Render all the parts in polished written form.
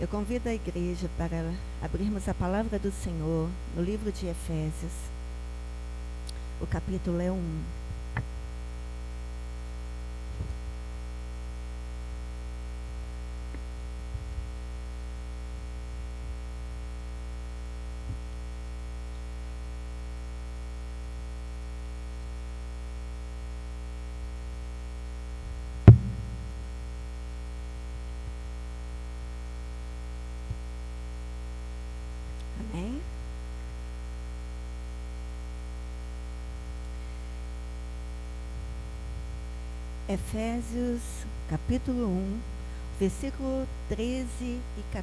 Eu convido a igreja para abrirmos a palavra do Senhor no livro de Efésios. O capítulo é 1. Amém? Efésios, capítulo 1, versículo 13 e 14.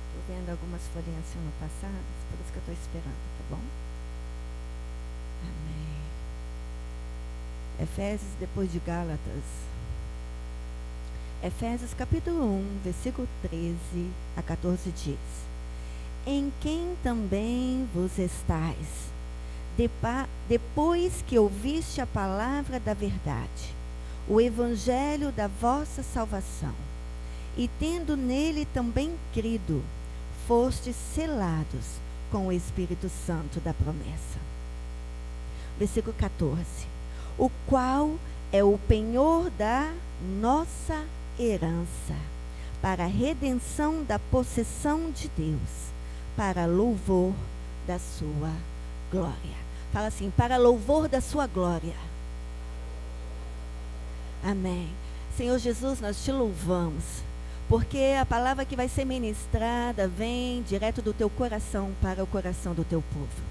Estou vendo algumas folhinhas sendo passadas, por isso que eu estou esperando, tá bom? Amém. Efésios depois de Gálatas. Efésios capítulo 1, versículo 13 a 14 diz: Em quem também vos estáis, depois que ouviste a palavra da verdade, o evangelho da vossa salvação, e tendo nele também crido, fostes selados com o Espírito Santo da promessa. Versículo 14: O qual é o penhor da nossa herança, para a redenção da possessão de Deus, para louvor da sua glória. Fala assim: para louvor da sua glória. Amém. Senhor Jesus, nós te louvamos, porque a palavra que vai ser ministrada vem direto do teu coração para o coração do teu povo.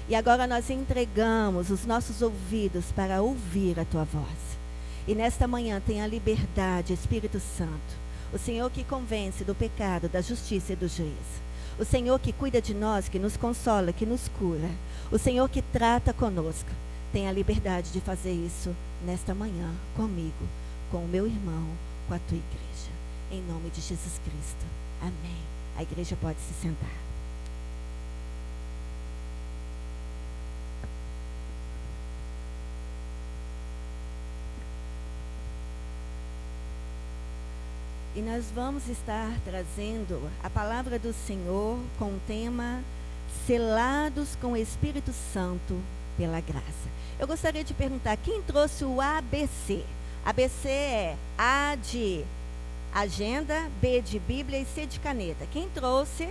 E agora nós entregamos os nossos ouvidos para ouvir a tua voz. E nesta manhã tenha liberdade, Espírito Santo. O Senhor que convence do pecado, da justiça e do juízo. O Senhor que cuida de nós, que nos consola, que nos cura. O Senhor que trata conosco. Tenha liberdade de fazer isso nesta manhã, comigo, com o meu irmão, com a tua igreja. Em nome de Jesus Cristo. Amém. A igreja pode se sentar. E nós vamos estar trazendo a palavra do Senhor com o tema Selados com o Espírito Santo pela graça. Eu gostaria de perguntar, quem trouxe o ABC? ABC é A de agenda, B de Bíblia e C de caneta. Quem trouxe?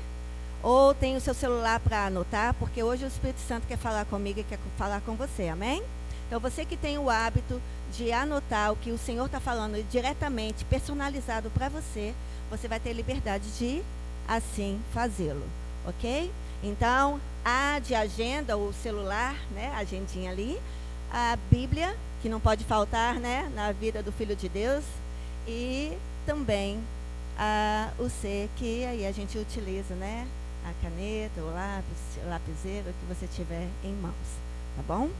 Ou tem o seu celular para anotar, porque hoje o Espírito Santo quer falar comigo e quer falar com você, amém? Então, você que tem o hábito de anotar o que o Senhor está falando diretamente, personalizado para você, você vai ter liberdade de, assim, fazê-lo, ok? Então, A de agenda, ou celular, né, a agendinha ali, a Bíblia, que não pode faltar, né, na vida do Filho de Deus, e também o C, que aí a gente utiliza, né, a caneta, o lápis, lapiseiro, o que você tiver em mãos, tá bom?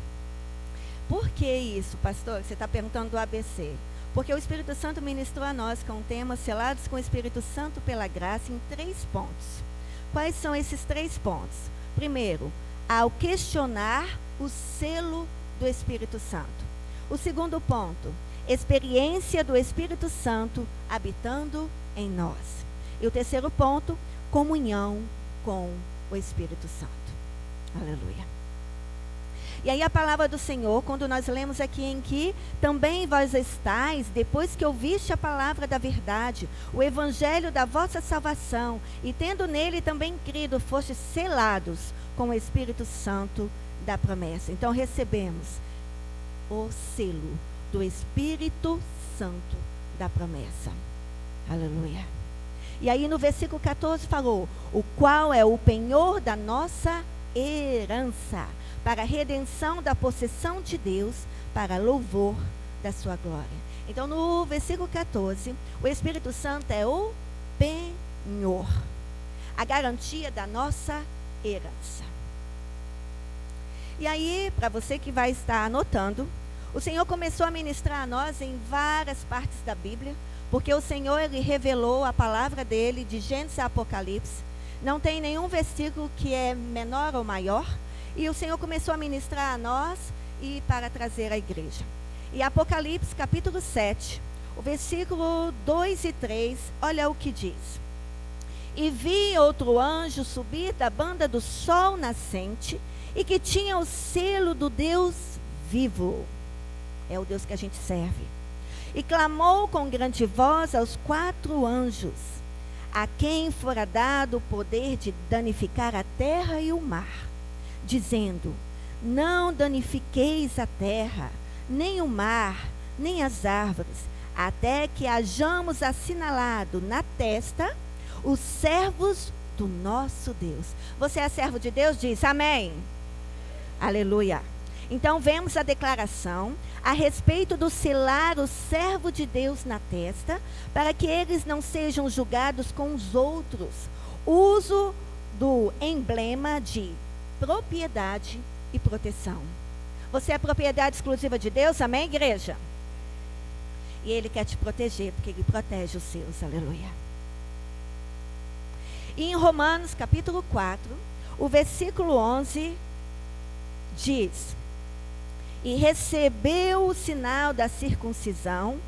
Por que isso, pastor? Você está perguntando do ABC. Porque o Espírito Santo ministrou a nós com o tema Selados com o Espírito Santo pela graça em 3 pontos. Quais são esses 3 pontos? Primeiro, ao questionar o selo do Espírito Santo. O segundo ponto, experiência do Espírito Santo habitando em nós. E o terceiro ponto, comunhão com o Espírito Santo. Aleluia. E aí a palavra do Senhor, quando nós lemos aqui em que também vós estáis, depois que ouviste a palavra da verdade, o evangelho da vossa salvação, e tendo nele também crido, fostes selados com o Espírito Santo da promessa. Então recebemos o selo do Espírito Santo da promessa. Aleluia. E aí no versículo 14 falou, o qual é o penhor da nossa herança, para a redenção da possessão de Deus, para louvor da sua glória. Então, no versículo 14, o Espírito Santo é o penhor, a garantia da nossa herança. E aí, para você que vai estar anotando, o Senhor começou a ministrar a nós em várias partes da Bíblia, porque o Senhor, Ele revelou a palavra dele de Gênesis a Apocalipse. Não tem nenhum versículo que é menor ou maior. E o Senhor começou a ministrar a nós e para trazer à igreja. E Apocalipse, capítulo 7, o versículo 2 e 3, olha o que diz. E vi outro anjo subir da banda do sol nascente, e que tinha o selo do Deus vivo. É o Deus que a gente serve. E clamou com grande voz aos 4 anjos, a quem fora dado o poder de danificar a terra e o mar, dizendo: não danifiqueis a terra, nem o mar, nem as árvores, até que hajamos assinalado na testa os servos do nosso Deus. Você é servo de Deus? Diz amém. Aleluia. Então vemos a declaração a respeito do selar o servo de Deus na testa, para que eles não sejam julgados com os outros. Uso do emblema de propriedade e proteção. Você é propriedade exclusiva de Deus, amém, igreja? E Ele quer te proteger, porque Ele protege os seus, aleluia. E em Romanos, capítulo 4, o versículo 11, diz: e recebeu o sinal da circuncisão,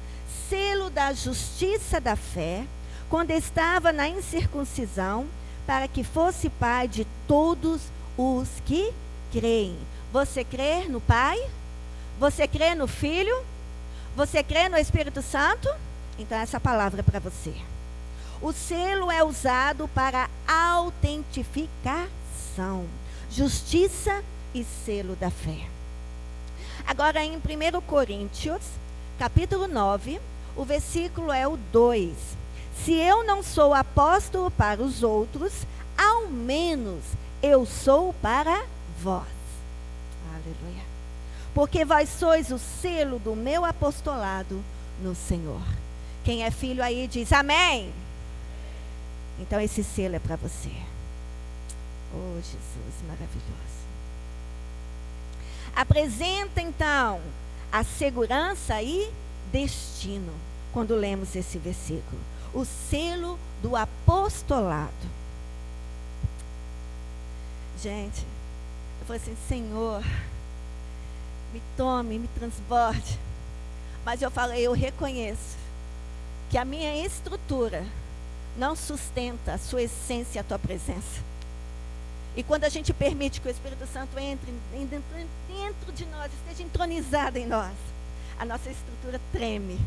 selo da justiça da fé, quando estava na incircuncisão, para que fosse pai de todos os que creem. Você crê no Pai? Você crê no Filho? Você crê no Espírito Santo? Então essa palavra é para você. O selo é usado para autentificação, justiça e selo da fé. Agora em 1 Coríntios, capítulo 9, o versículo é o 2. Se eu não sou apóstolo para os outros, ao menos eu sou para vós. Aleluia. Porque vós sois o selo do meu apostolado no Senhor. Quem é filho aí diz amém. Então esse selo é para você. Oh, Jesus, maravilhoso. Apresenta então a segurança e destino, quando lemos esse versículo. O selo do apostolado. Gente, eu falei assim, Senhor, me tome, me transborde. Mas eu falei, eu reconheço que a minha estrutura não sustenta a sua essência, a tua presença. E quando a gente permite que o Espírito Santo entre dentro de nós, esteja entronizado em nós, a nossa estrutura treme.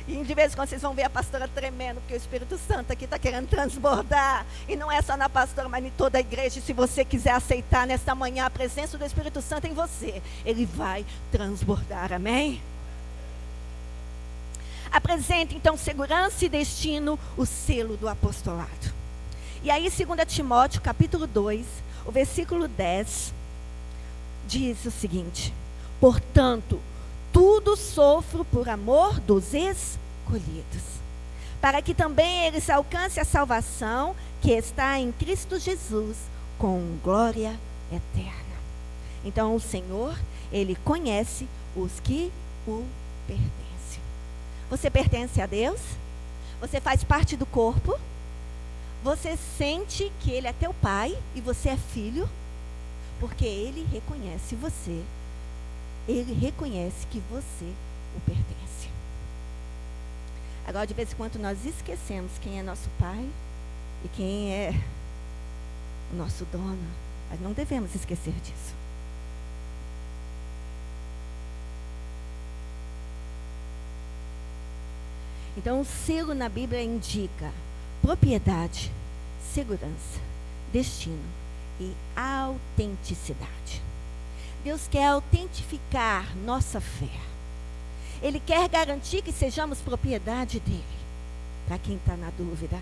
E de vez em quando vocês vão ver a pastora tremendo, porque o Espírito Santo aqui está querendo transbordar. E não é só na pastora, mas em toda a igreja. E se você quiser aceitar nesta manhã a presença do Espírito Santo em você, ele vai transbordar, amém? Apresenta então segurança e destino, o selo do apostolado. E aí 2 Timóteo, capítulo 2, o versículo 10, diz o seguinte: portanto, tudo sofro por amor dos escolhidos, para que também eles alcancem a salvação que está em Cristo Jesus, com glória eterna. Então o Senhor, Ele conhece os que o pertencem. Você pertence a Deus? Você faz parte do corpo? Você sente que Ele é teu pai e você é filho? Porque Ele reconhece você. Ele reconhece que você o pertence. Agora, de vez em quando, nós esquecemos quem é nosso pai e quem é o nosso dono. Mas não devemos esquecer disso. Então, o selo na Bíblia indica propriedade, segurança, destino e autenticidade. Deus quer autentificar nossa fé. Ele quer garantir que sejamos propriedade dele. Para quem está na dúvida.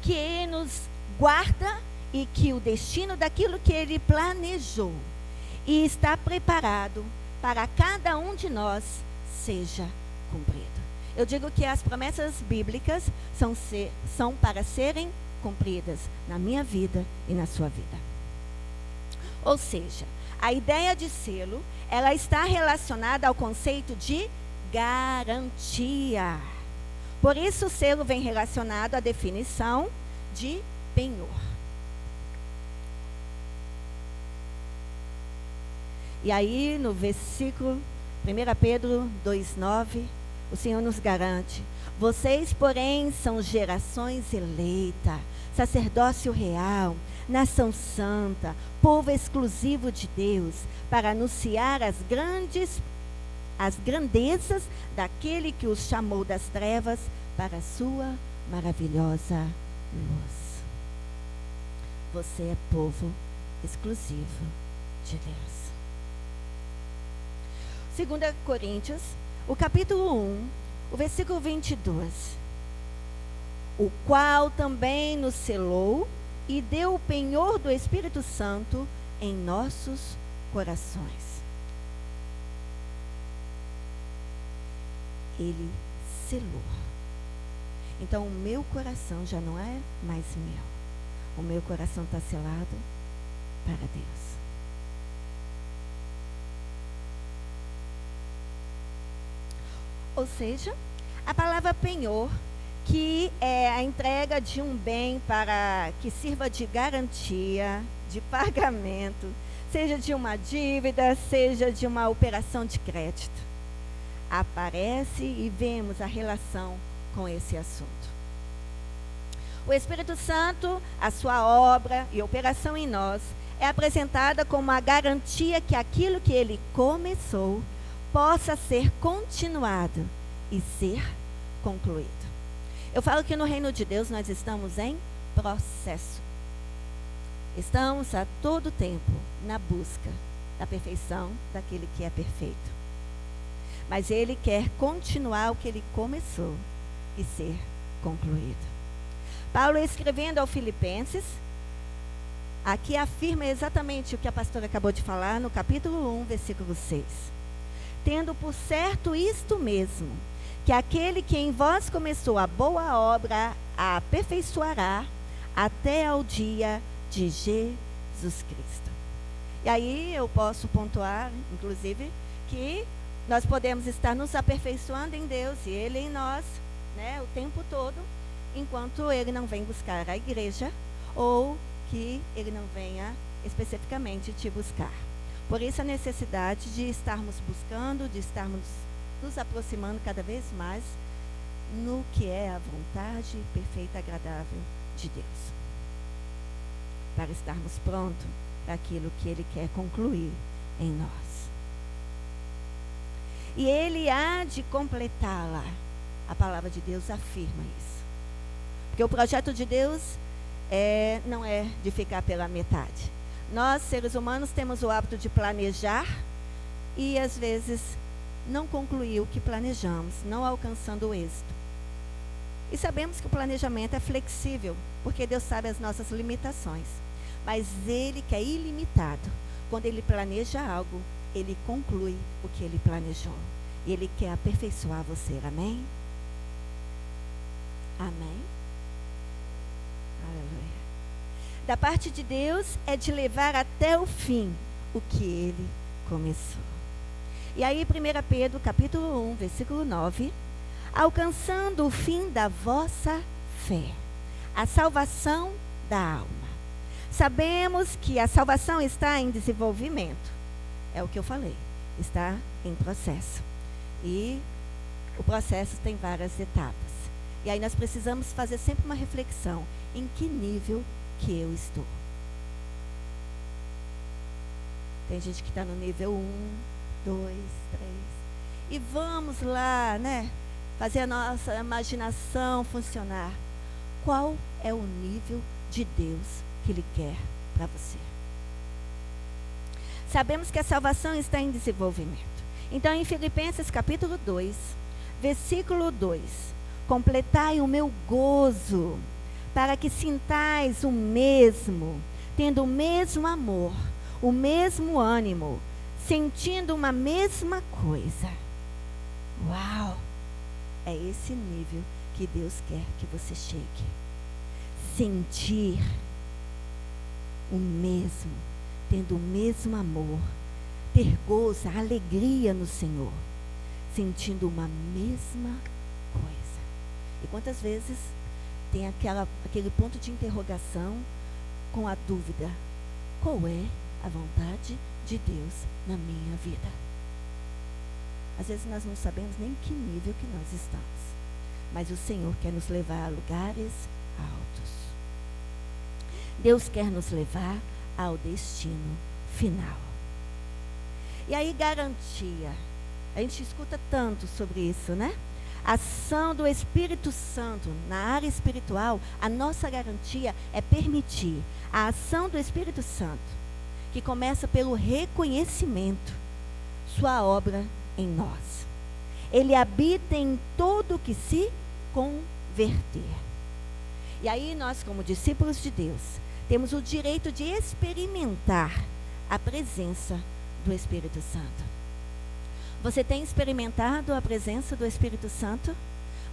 Que Ele nos guarda e que o destino daquilo que Ele planejou e está preparado para cada um de nós seja cumprido. Eu digo que as promessas bíblicas são para serem cumpridas na minha vida e na sua vida. Ou seja, a ideia de selo, ela está relacionada ao conceito de garantia. Por isso o selo vem relacionado à definição de penhor. E aí, no versículo 1 Pedro 2,9, o Senhor nos garante: vocês, porém, são gerações eleita, sacerdócio real, nação santa, povo exclusivo de Deus, para anunciar as grandezas daquele que os chamou das trevas para a sua maravilhosa luz. Você é povo exclusivo de Deus. 2 Coríntios, o capítulo 1, o versículo 22. O qual também nos selou e deu o penhor do Espírito Santo em nossos corações. Ele selou. Então o meu coração já não é mais meu. O meu coração está selado para Deus. Ou seja, a palavra penhor, que é a entrega de um bem para que sirva de garantia, de pagamento, seja de uma dívida, seja de uma operação de crédito. Aparece e vemos a relação com esse assunto. O Espírito Santo, a sua obra e operação em nós, é apresentada como a garantia que aquilo que ele começou possa ser continuado e ser concluído. Eu falo que no reino de Deus nós estamos em processo. Estamos a todo tempo na busca da perfeição daquele que é perfeito. Mas ele quer continuar o que ele começou e ser concluído. Paulo, escrevendo ao Filipenses, aqui afirma exatamente o que a pastora acabou de falar no capítulo 1, versículo 6. Tendo por certo isto mesmo, que aquele que em vós começou a boa obra a aperfeiçoará até ao dia de Jesus Cristo. E aí eu posso pontuar, inclusive, que nós podemos estar nos aperfeiçoando em Deus e Ele em nós, né, o tempo todo, enquanto Ele não vem buscar a igreja ou que Ele não venha especificamente te buscar. Por isso a necessidade de estarmos buscando, de estarmos nos aproximando cada vez mais no que é a vontade perfeita e agradável de Deus. Para estarmos prontos para aquilo que Ele quer concluir em nós. E Ele há de completá-la. A palavra de Deus afirma isso. Porque o projeto de Deus não é de ficar pela metade. Nós, seres humanos, temos o hábito de planejar e, às vezes, não concluir o que planejamos, não alcançando o êxito. E sabemos que o planejamento é flexível, porque Deus sabe as nossas limitações. Mas Ele, que é ilimitado, quando Ele planeja algo, Ele conclui o que Ele planejou. E Ele quer aperfeiçoar você. Amém? Amém? Aleluia. Da parte de Deus é de levar até o fim o que Ele começou. E aí 1 Pedro, capítulo 1, versículo 9. Alcançando o fim da vossa fé, a salvação da alma. Sabemos que a salvação está em desenvolvimento. É o que eu falei. Está em processo. E o processo tem várias etapas. E aí nós precisamos fazer sempre uma reflexão. Em que nível que eu estou? Tem gente que está no nível 1, 2, 3. E vamos lá, né? Fazer a nossa imaginação funcionar. Qual é o nível de Deus que Ele quer para você? Sabemos que a salvação está em desenvolvimento. Então, em Filipenses capítulo 2, versículo 2. Completai o meu gozo, para que sintais o mesmo, tendo o mesmo amor, o mesmo ânimo, sentindo uma mesma coisa. Uau! É esse nível que Deus quer que você chegue. Sentir o mesmo, tendo o mesmo amor, ter gozo, alegria no Senhor, sentindo uma mesma coisa. E quantas vezes tem aquele ponto de interrogação com a dúvida: qual é a vontade de Deus na minha vida. Às vezes nós não sabemos nem que nível que nós estamos, mas o Senhor quer nos levar a lugares altos. Deus quer nos levar ao destino final. E aí, garantia. A gente escuta tanto sobre isso, né? A ação do Espírito Santo na área espiritual, a nossa garantia é permitir a ação do Espírito Santo, que começa pelo reconhecimento, sua obra em nós. Ele habita em todo o que se converter. E aí nós, como discípulos de Deus, temos o direito de experimentar a presença do Espírito Santo. Você tem experimentado a presença do Espírito Santo?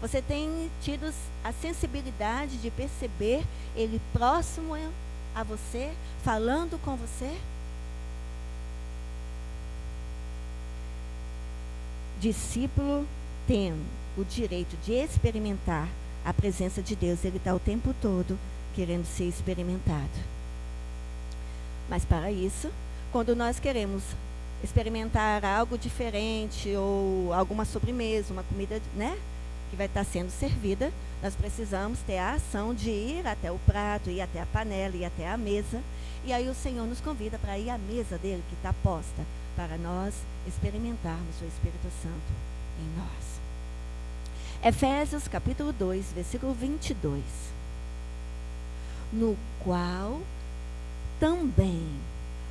Você tem tido a sensibilidade de perceber Ele próximo a você, falando com você? Discípulo tem o direito de experimentar a presença de Deus. Ele está o tempo todo querendo ser experimentado. Mas para isso, quando nós queremos experimentar algo diferente ou alguma sobremesa, uma comida, né, que vai estar sendo servida, nós precisamos ter a ação de ir até o prato, ir até a panela, ir até a mesa. E aí o Senhor nos convida para ir à mesa dele, que está posta, para nós experimentarmos o Espírito Santo em nós. Efésios capítulo 2, versículo 22. No qual também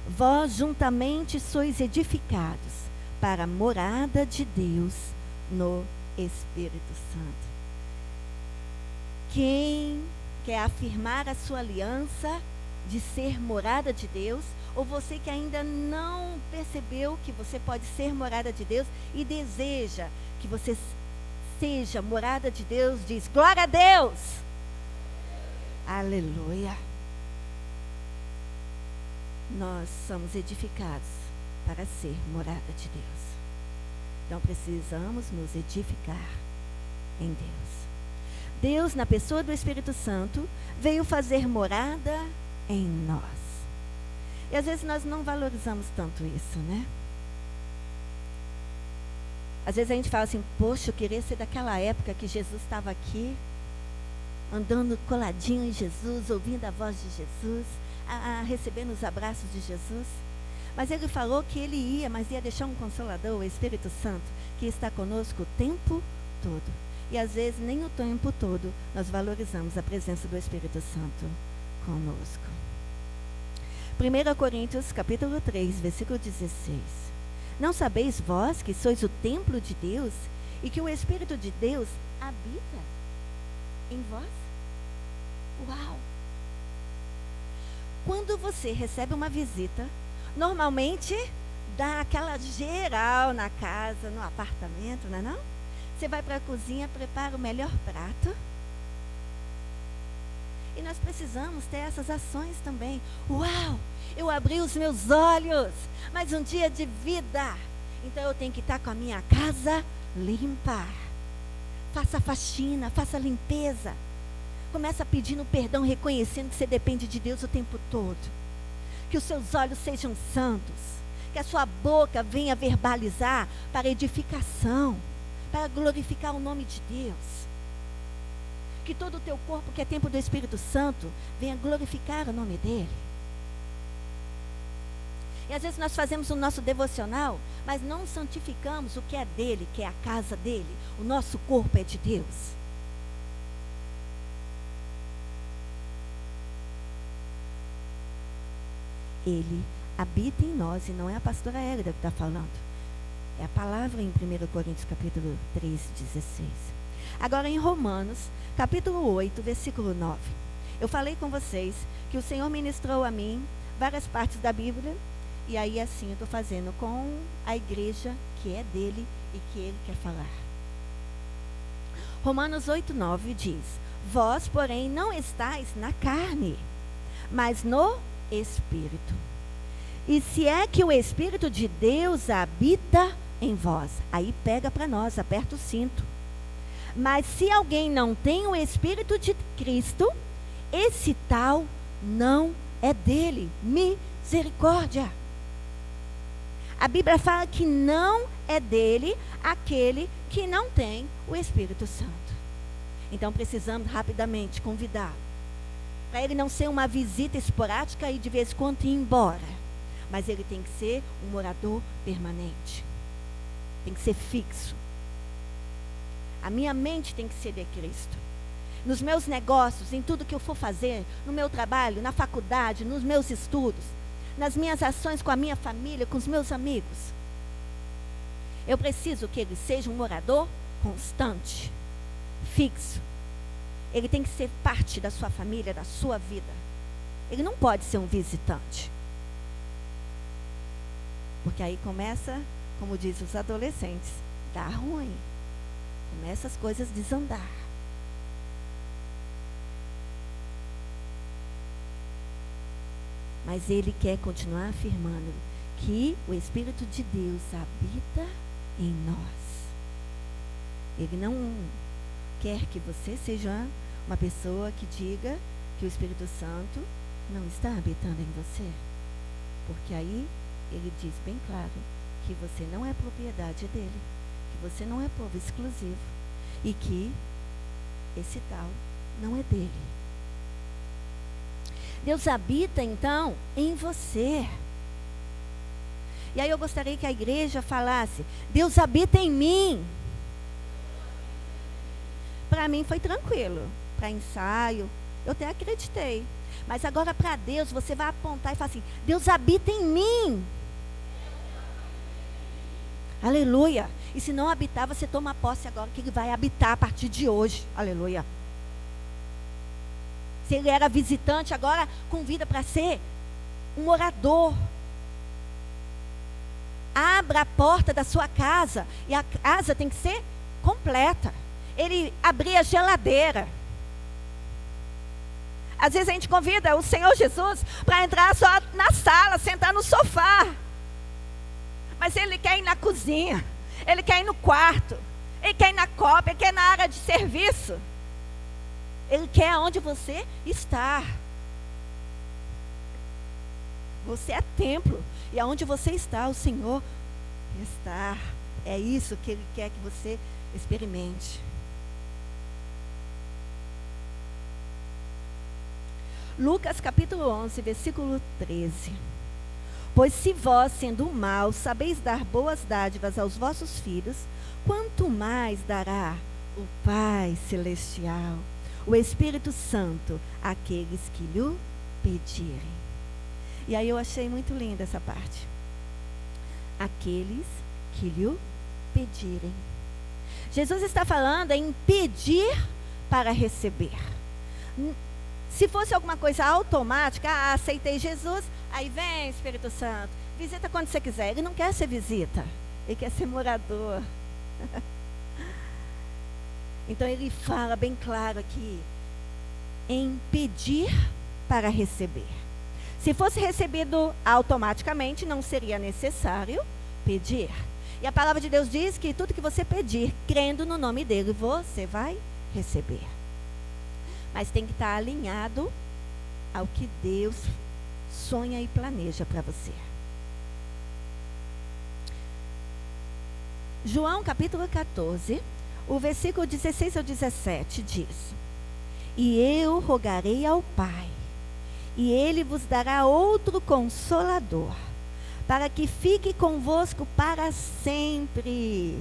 vós juntamente sois edificados para a morada de Deus no Espírito Santo. Quem quer afirmar a sua aliança de ser morada de Deus, ou você que ainda não percebeu que você pode ser morada de Deus e deseja que você seja morada de Deus, diz: glória a Deus! Aleluia! Nós somos edificados para ser morada de Deus. Então precisamos nos edificar em Deus. Deus, na pessoa do Espírito Santo, veio fazer morada em nós. E às vezes nós não valorizamos tanto isso, né? Às vezes a gente fala assim: poxa, eu queria ser daquela época que Jesus estava aqui, andando coladinho em Jesus, ouvindo a voz de Jesus, recebendo os abraços de Jesus. Mas ele falou que ele ia, mas ia deixar um Consolador, o Espírito Santo, que está conosco o tempo todo. E às vezes nem o tempo todo nós valorizamos a presença do Espírito Santo conosco. 1 Coríntios capítulo 3, versículo 16. Não sabeis vós que sois o templo de Deus e que o Espírito de Deus habita em vós? Uau! Quando você recebe uma visita, normalmente dá aquela geral na casa, no apartamento, não é não? Você vai para a cozinha, prepara o melhor prato. E nós precisamos ter essas ações também. Uau! Eu abri os meus olhos, mais um dia de vida. Então eu tenho que estar com a minha casa limpa. Faça faxina, faça limpeza. Começa pedindo perdão, reconhecendo que você depende de Deus o tempo todo. Que os seus olhos sejam santos. Que a sua boca venha verbalizar para edificação, para glorificar o nome de Deus. Que todo o teu corpo, que é templo do Espírito Santo, venha glorificar o nome dele. E às vezes nós fazemos o nosso devocional, mas não santificamos o que é dele, que é a casa dele. O nosso corpo é de Deus. Ele habita em nós, e não é a pastora Hélida que está falando. É a palavra em 1 Coríntios capítulo 3, 16. Agora em Romanos, capítulo 8, versículo 9. Eu falei com vocês que o Senhor ministrou a mim várias partes da Bíblia, e aí assim eu estou fazendo com a igreja que é dele e que ele quer falar. Romanos 8, 9 diz: vós, porém, não estáis na carne, mas no Espírito. E se é que o Espírito de Deus habita em vós, aí pega para nós, aperta o cinto. Mas se alguém não tem o Espírito de Cristo, esse tal não é dele. Misericórdia. Misericórdia. A Bíblia fala que não é dele aquele que não tem o Espírito Santo. Então precisamos rapidamente convidá-lo, para ele não ser uma visita esporádica e de vez em quando ir embora, mas ele tem que ser um morador permanente, tem que ser fixo. A minha mente tem que ser de Cristo. Nos meus negócios, em tudo que eu for fazer, no meu trabalho, na faculdade, nos meus estudos, nas minhas ações com a minha família, com os meus amigos, eu preciso que ele seja um morador constante, fixo. Ele tem que ser parte da sua família, da sua vida. Ele não pode ser um visitante. Porque aí começa, como diz os adolescentes, dá ruim. Começa as coisas a desandar. Mas ele quer continuar afirmando que o Espírito de Deus habita em nós. Ele não quer que você seja uma pessoa que diga que o Espírito Santo não está habitando em você. Porque aí ele diz bem claro que você não é propriedade dele, que você não é povo exclusivo e que esse tal não é dele. Deus habita, então, em você. E aí eu gostaria que a igreja falasse: Deus habita em mim. Para mim foi tranquilo. Para ensaio, eu até acreditei. Mas agora para Deus, você vai apontar e falar assim: Deus habita em mim. Aleluia. E se não habitar, você toma posse agora que ele vai habitar a partir de hoje. Aleluia. Se ele era visitante, agora convida para ser um morador. Abra a porta da sua casa. E a casa tem que ser completa. Ele abria a geladeira. Às vezes a gente convida o Senhor Jesus para entrar só na sala, sentar no sofá. Mas ele quer ir na cozinha. Ele quer ir no quarto. Ele quer ir na copa. Ele quer ir na área de serviço. Ele quer onde você está. Você é templo. E aonde você está, o Senhor está. É isso que Ele quer que você experimente. Lucas capítulo 11, versículo 13. Pois se vós, sendo maus, sabeis dar boas dádivas aos vossos filhos, quanto mais dará o Pai Celestial, o Espírito Santo, àqueles que lhe pedirem. E aí eu achei muito linda essa parte. Aqueles que lhe pedirem. Jesus está falando em pedir para receber. Se fosse alguma coisa automática, aceitei Jesus, aí vem Espírito Santo, visita quando você quiser. Ele não quer ser visita, ele quer ser morador. Então ele fala bem claro aqui, em pedir para receber. Se fosse recebido automaticamente, não seria necessário pedir. E a palavra de Deus diz que tudo que você pedir, crendo no nome dele, você vai receber. Mas tem que estar alinhado ao que Deus sonha e planeja para você. João capítulo 14, o versículo 16 ao 17 diz: E eu rogarei ao Pai, e Ele vos dará outro Consolador, para que fique convosco para sempre.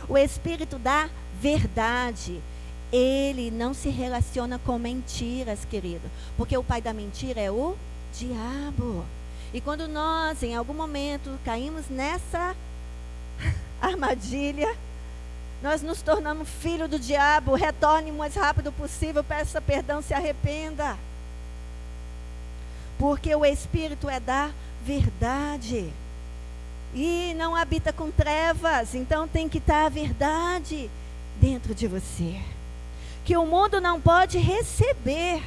O Espírito da verdade. Ele não se relaciona com mentiras, querido, porque o pai da mentira é o diabo. E quando nós, em algum momento, caímos nessa armadilha, nós nos tornamos filho do diabo. Retorne o mais rápido possível, peça perdão, se arrependa. Porque o Espírito é da verdade. E não habita com trevas, então tem que estar a verdade dentro de você. Que o mundo não pode receber.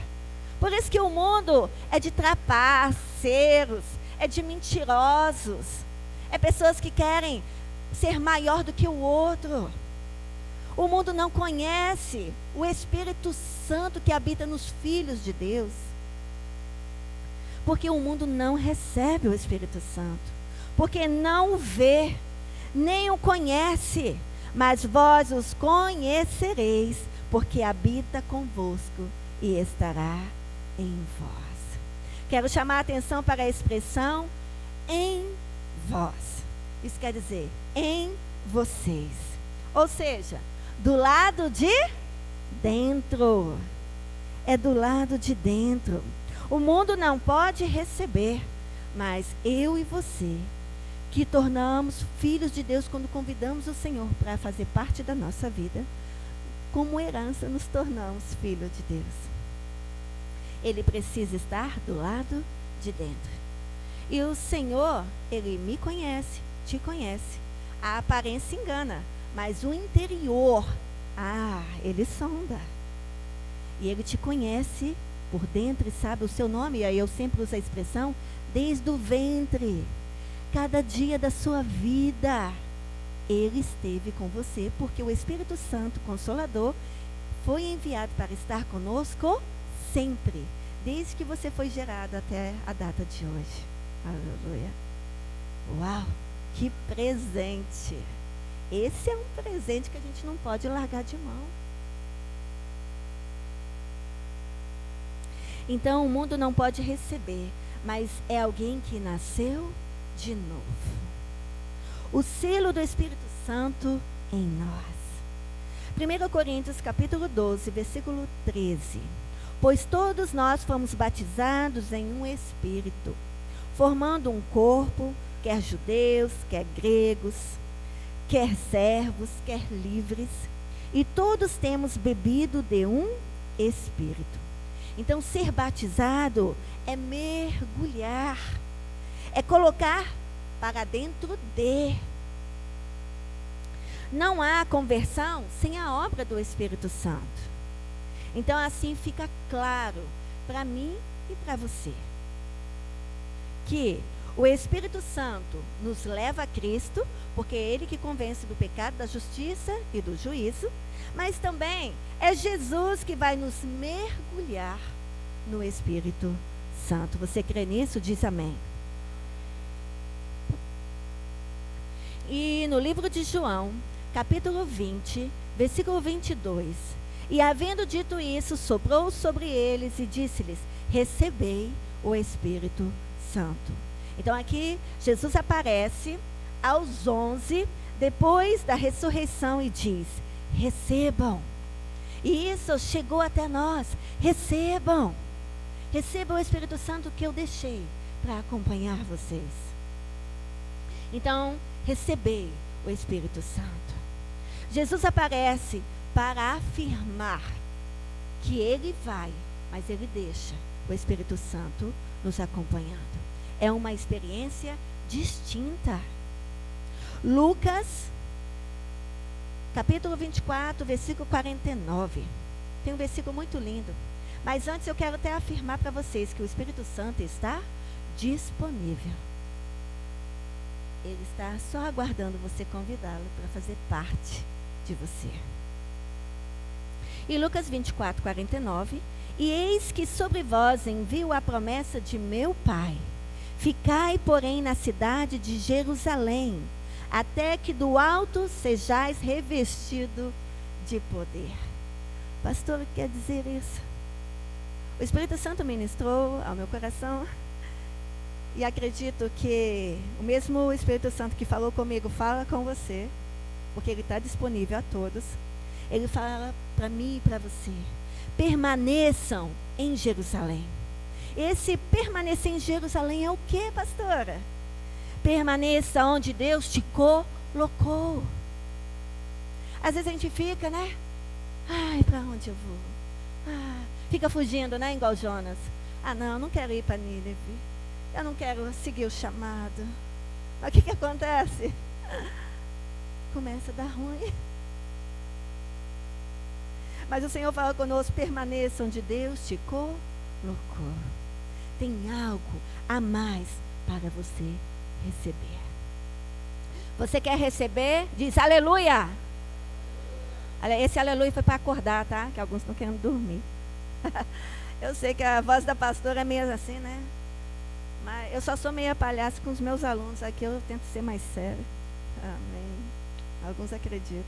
Por isso que o mundo é de trapaceiros, é de mentirosos, é pessoas que querem ser maior do que o outro. O mundo não conhece o Espírito Santo que habita nos filhos de Deus. porque o mundo não recebe o Espírito Santo, porque não o vê, nem o conhece, mas vós os conhecereis, porque habita convosco e estará em vós. Quero chamar a atenção para a expressão em vós. Isso quer dizer em vocês. Ou seja, do lado de dentro. É do lado de dentro. O mundo não pode receber, mas eu e você, que tornamos filhos de Deus quando convidamos o Senhor para fazer parte da nossa vida, como herança nos tornamos filhos de Deus. Ele precisa estar do lado de dentro. E o Senhor, Ele me conhece, te conhece. A aparência engana, mas o interior, Ele sonda. E Ele te conhece por dentro e sabe o seu nome. E aí eu sempre uso a expressão, desde o ventre. Cada dia da sua vida, Ele esteve com você, porque o Espírito Santo, Consolador, foi enviado para estar conosco sempre, desde que você foi gerado até a data de hoje. Aleluia. Uau, que presente. Esse é um presente que a gente não pode largar de mão. Então, o mundo não pode receber, mas é alguém que nasceu de novo. O selo do Espírito Santo em nós. 1 Coríntios capítulo 12, versículo 13. Pois todos nós fomos batizados em um Espírito, formando um corpo, quer judeus, quer gregos, quer servos, quer livres, e todos temos bebido de um Espírito. Então, ser batizado é mergulhar, é colocar para dentro de. Não há conversão sem a obra do Espírito Santo. Então, assim fica claro para mim e para você que o Espírito Santo nos leva a Cristo, porque é Ele que convence do pecado, da justiça e do juízo, mas também é Jesus que vai nos mergulhar no Espírito Santo. Você crê nisso? Diz amém. E no livro de João, capítulo 20, versículo 22. E havendo dito isso, soprou sobre eles e disse-lhes: recebei o Espírito Santo. Então aqui Jesus aparece aos 11, depois da ressurreição, e diz: recebam. E isso chegou até nós. Recebam. Recebam o Espírito Santo que eu deixei para acompanhar vocês. Então, recebei o Espírito Santo. Jesus aparece para afirmar que Ele vai, mas Ele deixa o Espírito Santo nos acompanhando. É uma experiência distinta. Lucas, capítulo 24, versículo 49. Tem um versículo muito lindo. Mas antes eu quero até afirmar para vocês que o Espírito Santo está disponível. Ele está só aguardando você convidá-lo para fazer parte de você. E Lucas 24, 49. E eis que sobre vós envio a promessa de meu Pai. Ficai, porém, na cidade de Jerusalém, até que do alto sejais revestido de poder. Pastor, o que quer dizer isso? O Espírito Santo ministrou ao meu coração. E acredito que o mesmo Espírito Santo que falou comigo, fala com você, porque Ele está disponível a todos. Ele fala para mim e para você: permaneçam em Jerusalém. Esse permanecer em Jerusalém é o que, pastora? Permaneça onde Deus te colocou. Às vezes a gente fica, né? Ai, para onde eu vou? Fica fugindo, né? Igual Jonas. Não, não quero ir para Nínive. Eu não quero seguir o chamado. Mas o que acontece? Começa a dar ruim. Mas o Senhor fala conosco: permaneça onde Deus te colocou. Tem algo a mais para você receber. Você quer receber? Diz aleluia. Esse aleluia foi para acordar, tá? Que alguns não querem dormir. Eu sei que a voz da pastora é meio assim, né? Mas eu só sou meia palhaça com os meus alunos. Aqui eu tento ser mais séria. Amém. Alguns acreditam.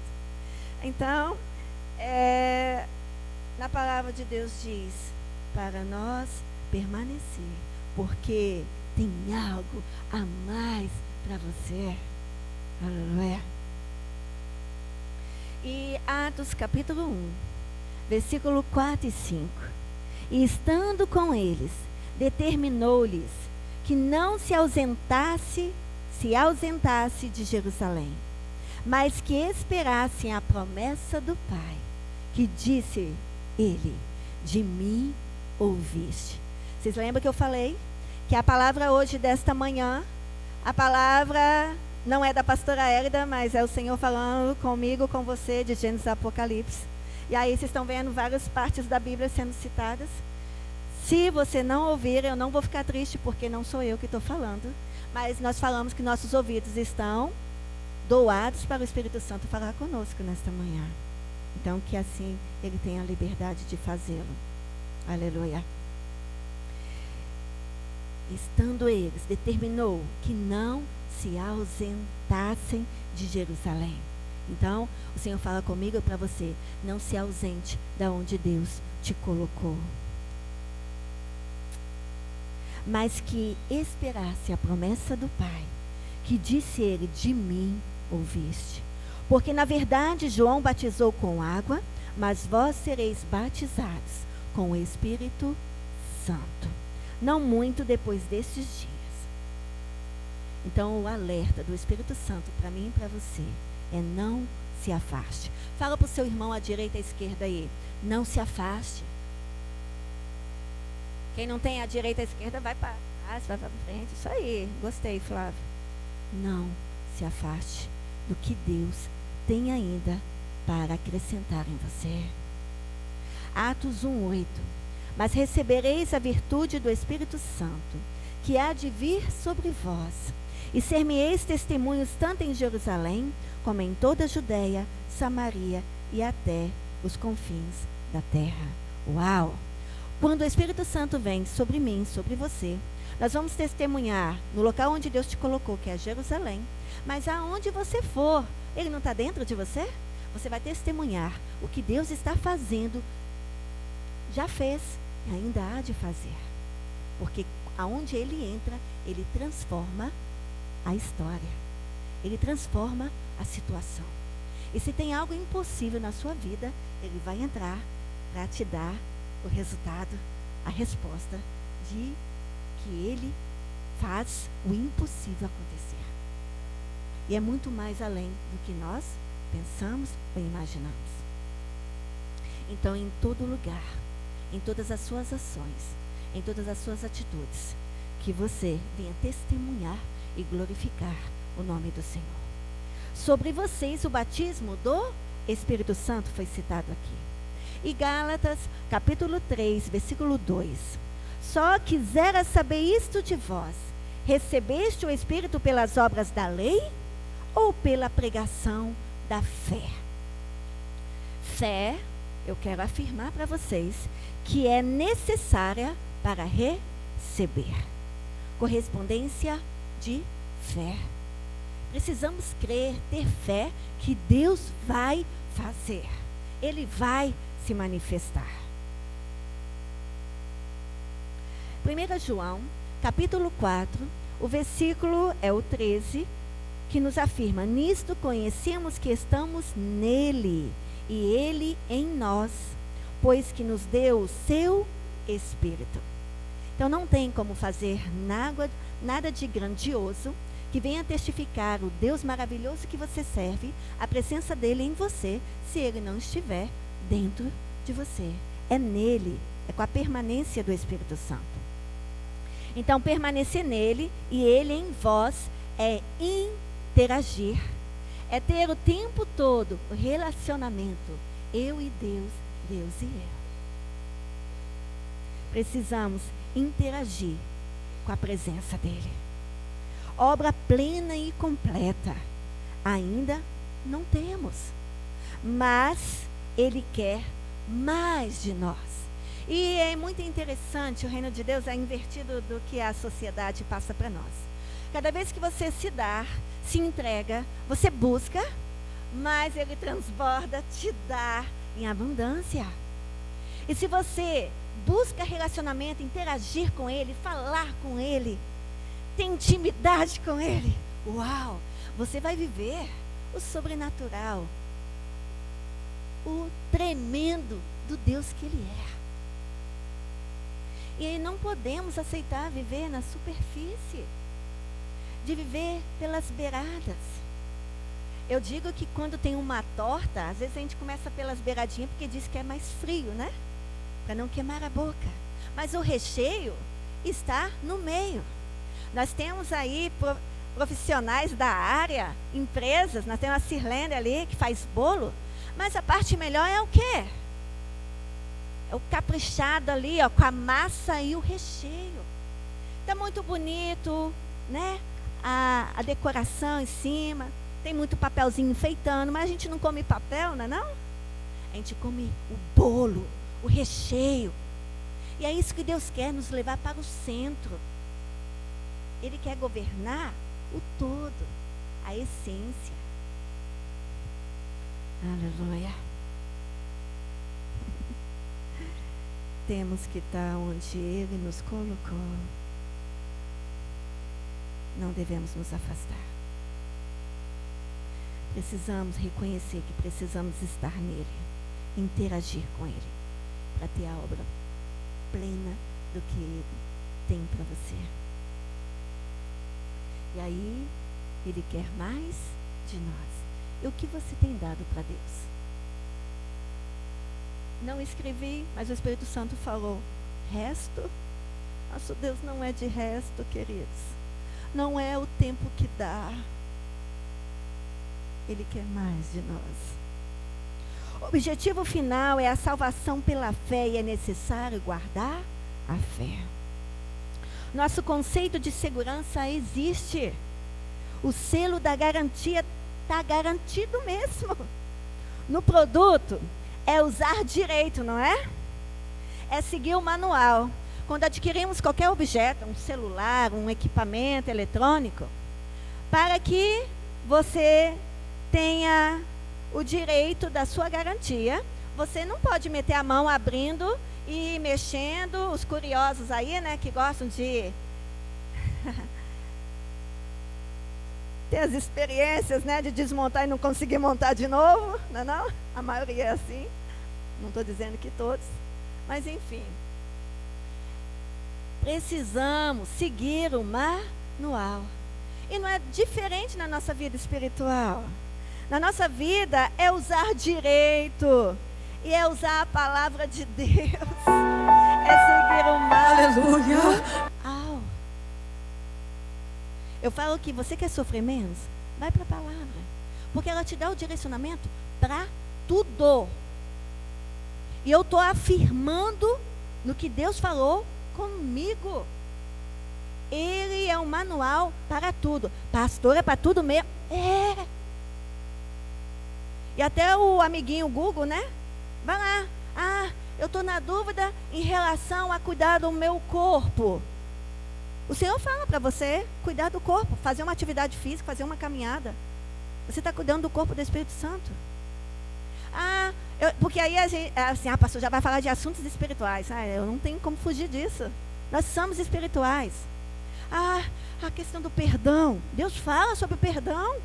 Então, na palavra de Deus diz, para nós permanecer, porque tem algo a mais para você. Aleluia. E Atos capítulo 1, versículo 4 e 5. E estando com eles, determinou-lhes que não se ausentasse de Jerusalém, mas que esperassem a promessa do Pai, que disse ele, de mim ouviste. Vocês lembram que eu falei que a palavra hoje desta manhã, a palavra não é da pastora Hélida, mas é o Senhor falando comigo, com você, de Gênesis a Apocalipse. E aí vocês estão vendo várias partes da Bíblia sendo citadas. Se você não ouvir, eu não vou ficar triste, porque não sou eu que estou falando. Mas nós falamos que nossos ouvidos estão doados para o Espírito Santo falar conosco nesta manhã. Então, que assim ele tenha a liberdade de fazê-lo. Aleluia. Estando eles, determinou que não se ausentassem de Jerusalém. Então, o Senhor fala comigo para você, não se ausente da onde Deus te colocou. Mas que esperasse a promessa do Pai, que disse ele, de mim ouviste. Porque na verdade João batizou com água, mas vós sereis batizados com o Espírito Santo, não muito depois destes dias. Então o alerta do Espírito Santo para mim e para você é não se afaste. Fala para o seu irmão à direita e à esquerda aí, não se afaste. Quem não tem a direita e a esquerda vai para trás, vai para frente. Isso aí, gostei, Flávio. Não se afaste do que Deus tem ainda para acrescentar em você. Atos 1:8. Mas recebereis a virtude do Espírito Santo, que há de vir sobre vós, e ser-me-eis testemunhos tanto em Jerusalém, como em toda a Judeia, Samaria e até os confins da terra. Uau! Quando o Espírito Santo vem sobre mim, sobre você, nós vamos testemunhar no local onde Deus te colocou, que é Jerusalém, mas aonde você for, ele não está dentro de você? Você vai testemunhar o que Deus está fazendo, já fez e ainda há de fazer. Porque aonde ele entra, ele transforma a história. Ele transforma a situação. E se tem algo impossível na sua vida, ele vai entrar para te dar o resultado, a resposta de que ele faz o impossível acontecer. E é muito mais além do que nós pensamos ou imaginamos. Então, em todo lugar, em todas as suas ações, em todas as suas atitudes, que você venha testemunhar e glorificar o nome do Senhor. Sobre vocês, o batismo do Espírito Santo foi citado aqui. E Gálatas, capítulo 3, versículo 2. Só quisera saber isto de vós: recebeste o Espírito pelas obras da lei ou pela pregação da fé? Fé, eu quero afirmar para vocês, que é necessária para receber. Correspondência de fé. Precisamos crer, ter fé que Deus vai fazer. Ele vai se manifestar. 1 João, capítulo 4, o versículo é o 13, que nos afirma: nisto conhecemos que estamos nele e ele em nós, pois que nos deu o seu Espírito. Então não tem como fazer nada de grandioso que venha testificar o Deus maravilhoso que você serve, a presença dele em você, se ele não estiver dentro de você. É nele, é com a permanência do Espírito Santo. Então, permanecer nele e ele em vós é interagir, é ter o tempo todo o relacionamento, eu e Deus, Deus e eu. Precisamos interagir com a presença dele. Obra plena e completa ainda não temos, mas ele quer mais de nós. E é muito interessante, o reino de Deus é invertido do que a sociedade passa para nós. Cada vez que você se dá, se entrega, você busca, mas ele transborda, te dá em abundância. E se você busca relacionamento, interagir com ele, falar com ele, ter intimidade com ele, uau, você vai viver o sobrenatural, o tremendo do Deus que ele é. E não podemos aceitar viver na superfície, de viver pelas beiradas. Eu digo que quando tem uma torta, às vezes a gente começa pelas beiradinhas porque diz que é mais frio, né? Para não queimar a boca. Mas o recheio está no meio. Nós temos aí profissionais da área, empresas, nós temos a Sirlene ali que faz bolo, mas a parte melhor é o quê? É o caprichado ali, ó, com a massa e o recheio. Está muito bonito, né? A decoração em cima, tem muito papelzinho enfeitando, mas a gente não come papel, não é não? A gente come o bolo, o recheio. E é isso que Deus quer, nos levar para o centro. Ele quer governar o todo, a essência. Aleluia. Temos que estar onde Ele nos colocou. Não devemos nos afastar. Precisamos reconhecer que precisamos estar nele, interagir com ele, para ter a obra plena do que ele tem para você. E aí, ele quer mais de nós. E o que você tem dado para Deus? Não escrevi, mas o Espírito Santo falou. Resto? Nosso Deus não é de resto, queridos. Não é o tempo que dá. Ele quer mais de nós. O objetivo final é a salvação pela fé e é necessário guardar a fé. Nosso conceito de segurança existe. O selo da garantia está garantido mesmo. No produto, é usar direito, não é? É seguir o manual. Quando adquirimos qualquer objeto, um celular, um equipamento eletrônico, para que você tenha o direito da sua garantia, você não pode meter a mão abrindo e mexendo. Os curiosos aí, né, que gostam de ter as experiências, né, de desmontar e não conseguir montar de novo, não é não? A maioria é assim, não estou dizendo que todos, mas enfim. Precisamos seguir o manual. E não é diferente na nossa vida espiritual. Na nossa vida é usar direito. E é usar a palavra de Deus. É seguir o manual. Eu falo que você quer sofrer menos? Vai para a palavra. Porque ela te dá o direcionamento para tudo. E eu estou afirmando no que Deus falou comigo. Ele é um manual para tudo. Pastor, é para tudo mesmo? É. E até o amiguinho Google, né? Vai lá. Ah, eu estou na dúvida em relação a cuidar do meu corpo. O Senhor fala para você cuidar do corpo, fazer uma atividade física, fazer uma caminhada. Você está cuidando do corpo do Espírito Santo. Ah, porque aí a gente, assim, pastor, já vai falar de assuntos espirituais. Ah, eu não tenho como fugir disso. Nós somos espirituais. Ah, a questão do perdão. Deus fala sobre o perdão.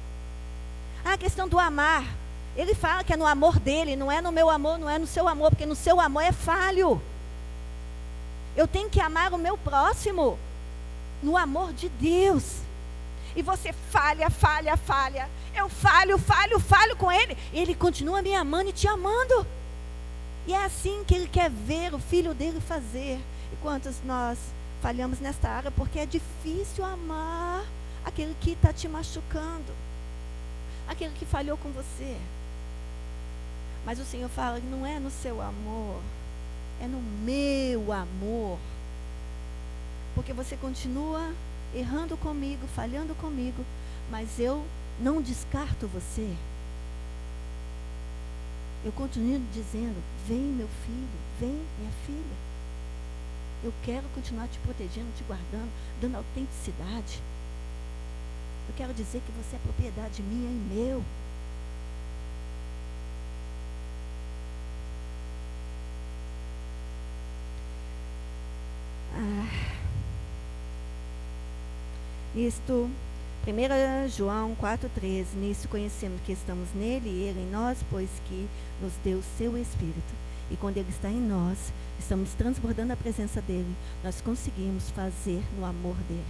Ah, a questão do amar. Ele fala que é no amor dele, não é no meu amor, não é no seu amor, porque no seu amor é falho. Eu tenho que amar o meu próximo no amor de Deus. E você falha. Eu falho com ele. E ele continua me amando e te amando. E é assim que ele quer ver o filho dele fazer. E quantos nós falhamos nesta área, porque é difícil amar aquele que está te machucando, aquele que falhou com você. Mas o Senhor fala que não é no seu amor, é no meu amor. Porque você continua errando comigo, falhando comigo, mas eu não descarto você. Eu continuo dizendo, vem meu filho, vem minha filha. Eu quero continuar te protegendo, te guardando, dando autenticidade. Eu quero dizer que você é propriedade minha e meu. Isto, 1 João 4,13, nisso conhecemos que estamos nele e ele em nós, pois que nos deu o seu Espírito. E quando ele está em nós, estamos transbordando a presença dele, nós conseguimos fazer no amor dele.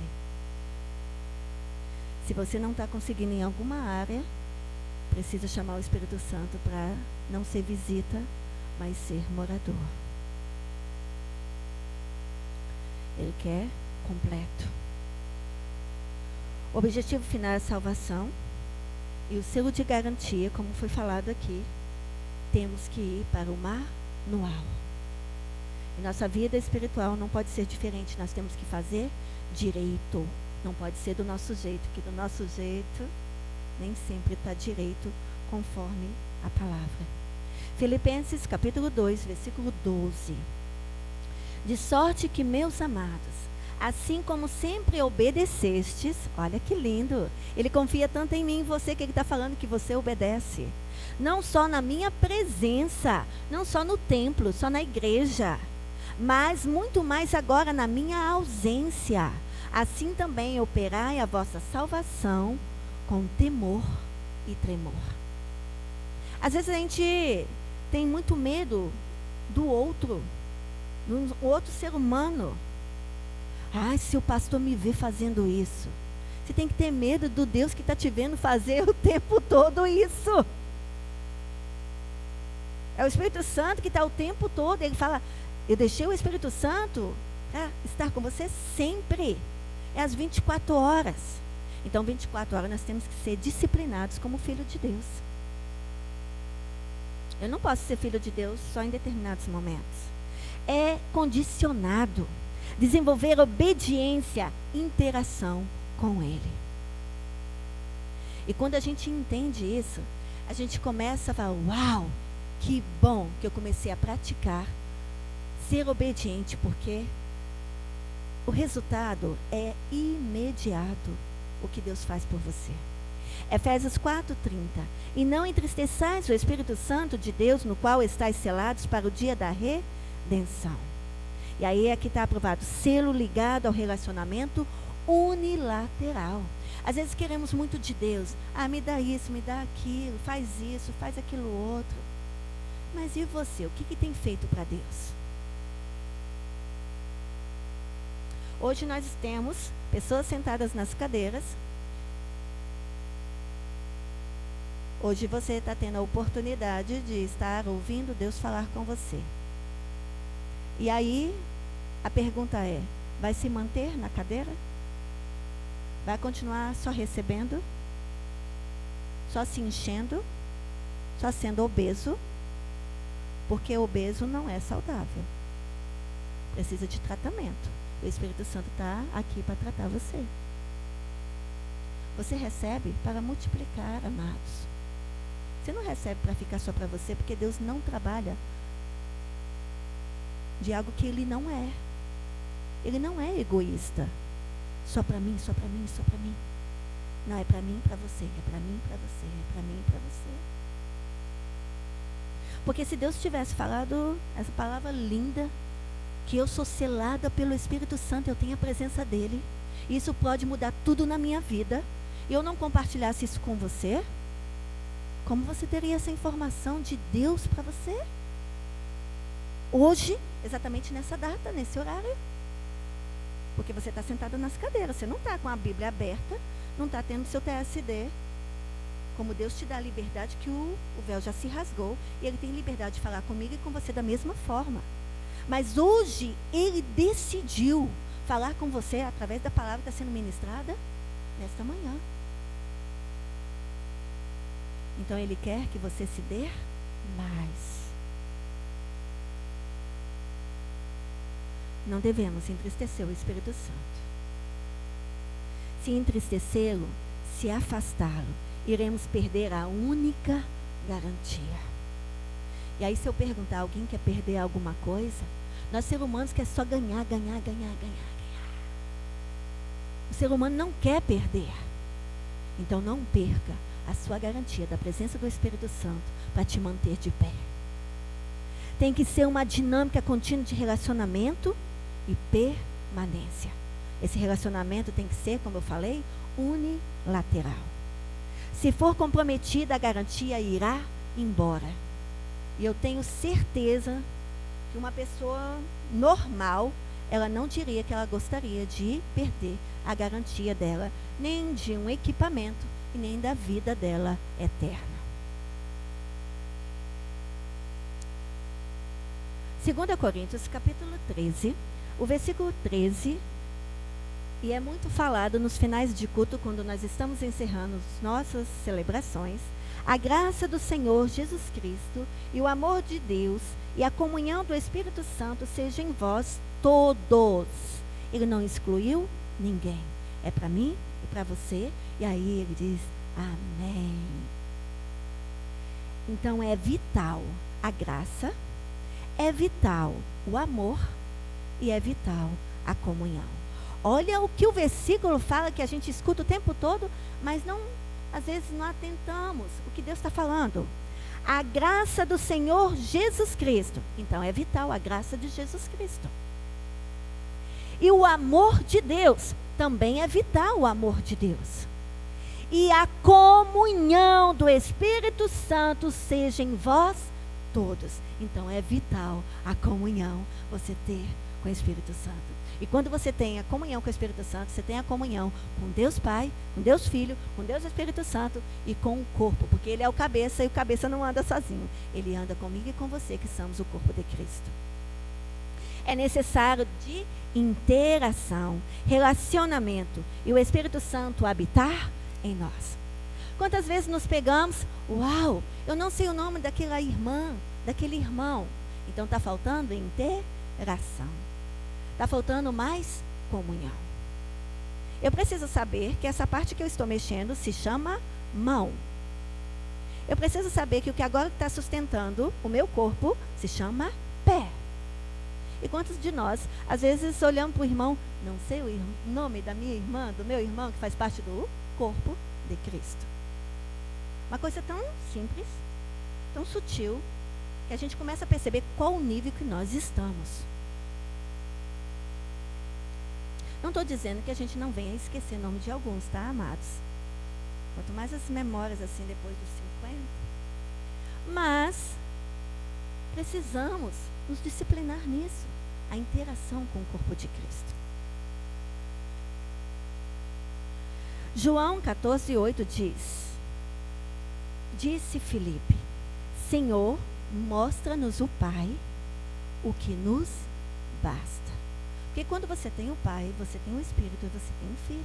Se você não está conseguindo em alguma área, precisa chamar o Espírito Santo para não ser visita, mas ser morador. Ele quer completo. O objetivo final é a salvação e o selo de garantia, como foi falado aqui, temos que ir para o manual. E nossa vida espiritual não pode ser diferente, nós temos que fazer direito. Não pode ser do nosso jeito, porque do nosso jeito nem sempre está direito conforme a palavra. Filipenses capítulo 2, versículo 12. De sorte que, meus amados, assim como sempre obedecestes, olha que lindo, ele confia tanto em mim e você que ele está falando que você obedece. Não só na minha presença, não só no templo, só na igreja, mas muito mais agora na minha ausência. Assim também operai a vossa salvação com temor e tremor. Às vezes a gente tem muito medo do outro ser humano. Ai, se o pastor me vê fazendo isso. Você tem que ter medo do Deus que está te vendo fazer o tempo todo isso. É o Espírito Santo que está o tempo todo. Ele fala, eu deixei o Espírito Santo para estar com você sempre. É às 24 horas. Então, 24 horas nós temos que ser disciplinados como filho de Deus. Eu não posso ser filho de Deus só em determinados momentos. É condicionado. Desenvolver obediência, interação com Ele. E quando a gente entende isso, a gente começa a falar, uau, que bom que eu comecei a praticar ser obediente, porque o resultado é imediato, o que Deus faz por você. Efésios 4:30. E não entristeçais o Espírito Santo de Deus, no qual estáis selados para o dia da redenção. E aí aqui está aprovado, selo ligado ao relacionamento unilateral. Às vezes queremos muito de Deus. Ah, me dá isso, me dá aquilo, faz isso, faz aquilo outro. Mas e você? O que tem feito para Deus? Hoje nós temos pessoas sentadas nas cadeiras. Hoje você está tendo a oportunidade de estar ouvindo Deus falar com você. E aí, a pergunta é, vai se manter na cadeira? Vai continuar só recebendo? Só se enchendo? Só sendo obeso? Porque obeso não é saudável. Precisa de tratamento. O Espírito Santo está aqui para tratar você. Você recebe para multiplicar, amados. Você não recebe para ficar só para você, porque Deus não trabalha de algo que Ele não é. Ele não é egoísta. Só para mim, só para mim, só para mim. Não, é para mim e para você. É para mim e para você. É para mim e para você. Porque se Deus tivesse falado essa palavra linda, que eu sou selada pelo Espírito Santo, eu tenho a presença dEle, isso pode mudar tudo na minha vida, e eu não compartilhasse isso com você, como você teria essa informação de Deus para você? Hoje, exatamente nessa data, nesse horário. Porque você está sentado nas cadeiras, você não está com a Bíblia aberta, não está tendo seu TSD. Como Deus te dá a liberdade, que o véu já se rasgou, e Ele tem liberdade de falar comigo e com você da mesma forma. Mas hoje, Ele decidiu falar com você através da palavra que está sendo ministrada nesta manhã. Então, Ele quer que você se dê mais. Não devemos entristecer o Espírito Santo. Se entristecê-lo, se afastá-lo, iremos perder a única garantia. E aí, se eu perguntar, alguém quer perder alguma coisa? Nós, seres humanos, quer só ganhar, ganhar, ganhar, ganhar, ganhar. O ser humano não quer perder. Então não perca a sua garantia da presença do Espírito Santo para te manter de pé. Tem que ser uma dinâmica contínua de relacionamento e permanência. Esse relacionamento tem que ser, como eu falei, unilateral. Se for comprometida, a garantia irá embora. E eu tenho certeza que uma pessoa normal, ela não diria que ela gostaria de perder a garantia dela, nem de um equipamento e nem da vida dela eterna. 2 Coríntios, capítulo 13, o versículo 13, e é muito falado nos finais de culto, quando nós estamos encerrando as nossas celebrações. A graça do Senhor Jesus Cristo e o amor de Deus e a comunhão do Espírito Santo seja em vós todos. Ele não excluiu ninguém. É para mim e para você. E aí ele diz, amém. Então é vital a graça, é vital o amor e é vital a comunhão. Olha o que o versículo fala, que a gente escuta o tempo todo, mas não, às vezes não atentamos o que Deus está falando. A graça do Senhor Jesus Cristo. Então é vital a graça de Jesus Cristo. E o amor de Deus. Também é vital o amor de Deus. E a comunhão do Espírito Santo seja em vós todos. Então é vital a comunhão você ter com o Espírito Santo. E quando você tem a comunhão com o Espírito Santo, você tem a comunhão com Deus Pai, com Deus Filho, com Deus Espírito Santo e com o corpo. Porque Ele é o cabeça e o cabeça não anda sozinho. Ele anda comigo e com você, que somos o corpo de Cristo. É necessário de interação, relacionamento e o Espírito Santo habitar em nós. Quantas vezes nos pegamos, uau, eu não sei o nome daquela irmã, daquele irmão. Então está faltando interação. Está faltando mais comunhão. Eu preciso saber que essa parte que eu estou mexendo se chama mão. Eu preciso saber que o que agora está sustentando o meu corpo se chama pé. E quantos de nós, às vezes, olhamos para o irmão, não sei o nome da minha irmã, do meu irmão, que faz parte do corpo de Cristo. Uma coisa tão simples, tão sutil, que a gente começa a perceber qual o nível que nós estamos. Não estou dizendo que a gente não venha esquecer o nome de alguns, tá, amados? Quanto mais as memórias, assim, depois dos 50. Mas precisamos nos disciplinar nisso, a interação com o corpo de Cristo. João 14:8 diz, disse Filipe, Senhor, mostra-nos o Pai, o que nos basta. Porque quando você tem o Pai, você tem o Espírito e você tem o Filho.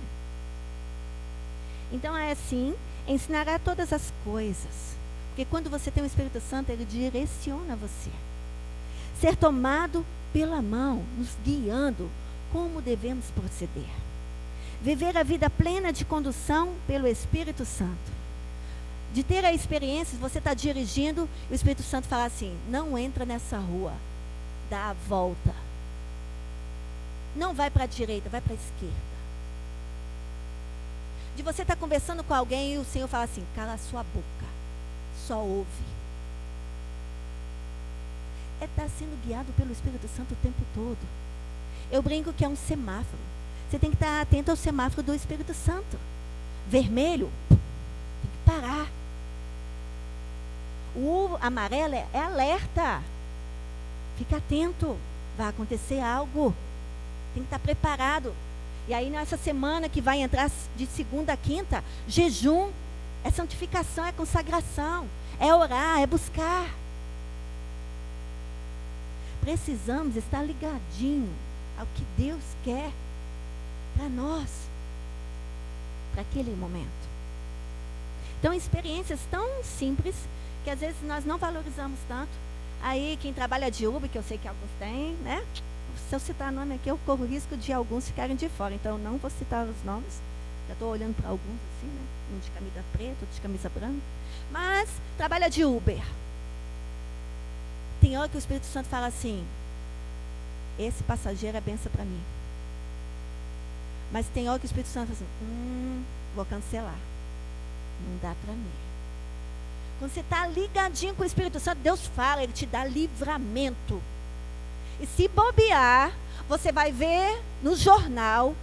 Então é assim, ensinará todas as coisas. Porque quando você tem o Espírito Santo, ele direciona você. Ser tomado pela mão, nos guiando como devemos proceder. Viver a vida plena de condução pelo Espírito Santo. De ter a experiência, você está dirigindo, e o Espírito Santo fala assim, não entra nessa rua, dá a volta. Não vai para a direita, vai para a esquerda. De você estar conversando com alguém e o Senhor fala assim, cala a sua boca, só ouve. É estar sendo guiado pelo Espírito Santo o tempo todo. Eu brinco que é um semáforo. Você tem que estar atento ao semáforo do Espírito Santo. Vermelho, tem que parar. O amarelo é alerta. Fica atento, vai acontecer algo. Tem que estar preparado. E aí nessa semana que vai entrar de segunda a quinta, jejum, é santificação, é consagração, é orar, é buscar. Precisamos estar ligadinho ao que Deus quer para nós, para aquele momento. Então, experiências tão simples que às vezes nós não valorizamos tanto. Aí, quem trabalha de Uber, que eu sei que alguns têm, né? Se eu citar nome aqui, eu corro o risco de alguns ficarem de fora. Então, não vou citar os nomes. Já estou olhando para alguns assim, né? Um de camisa preta, outro de camisa branca. Mas, trabalha de Uber. Tem hora que o Espírito Santo fala assim, esse passageiro é benção para mim. Mas tem hora que o Espírito Santo fala assim, vou cancelar. Não dá para mim. Quando você está ligadinho com o Espírito Santo, Deus fala, Ele te dá livramento. E se bobear, você vai ver no jornal,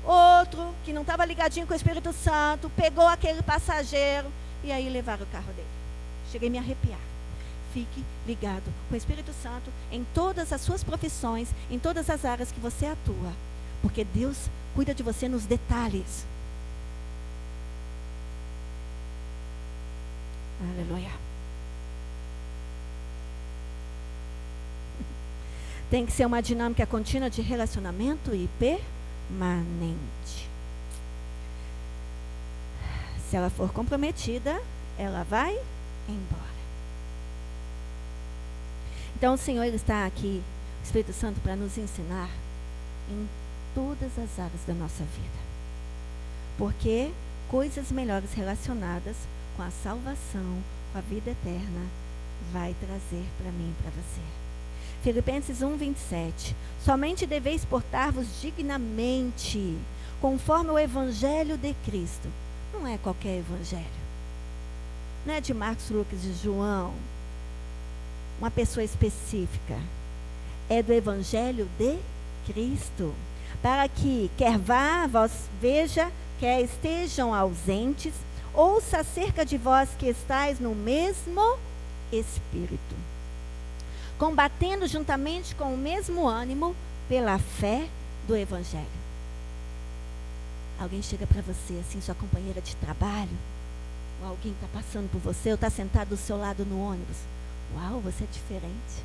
outro que não estava ligadinho com o Espírito Santo, pegou aquele passageiro e aí levaram o carro dele. Cheguei a me arrepiar. Fique ligado com o Espírito Santo em todas as suas profissões, em todas as áreas que você atua. Porque Deus cuida de você nos detalhes. Aleluia. Tem que ser uma dinâmica contínua de relacionamento e permanente. Se ela for comprometida, ela vai embora. Então o Senhor está aqui, o Espírito Santo, para nos ensinar em todas as áreas da nossa vida. Porque coisas melhores relacionadas com a salvação, com a vida eterna, vai trazer para mim e para você. Filipenses 1:27. Somente deveis portar-vos dignamente, conforme o Evangelho de Cristo. Não é qualquer Evangelho. Não é de Marcos, Lucas e João. Uma pessoa específica. É do Evangelho de Cristo. Para que, quer vá, vós veja, quer estejam ausentes, ouça acerca de vós que estáis no mesmo Espírito, combatendo juntamente com o mesmo ânimo pela fé do Evangelho. Alguém chega para você, assim, sua companheira de trabalho, ou alguém está passando por você, ou está sentado do seu lado no ônibus. Uau, você é diferente.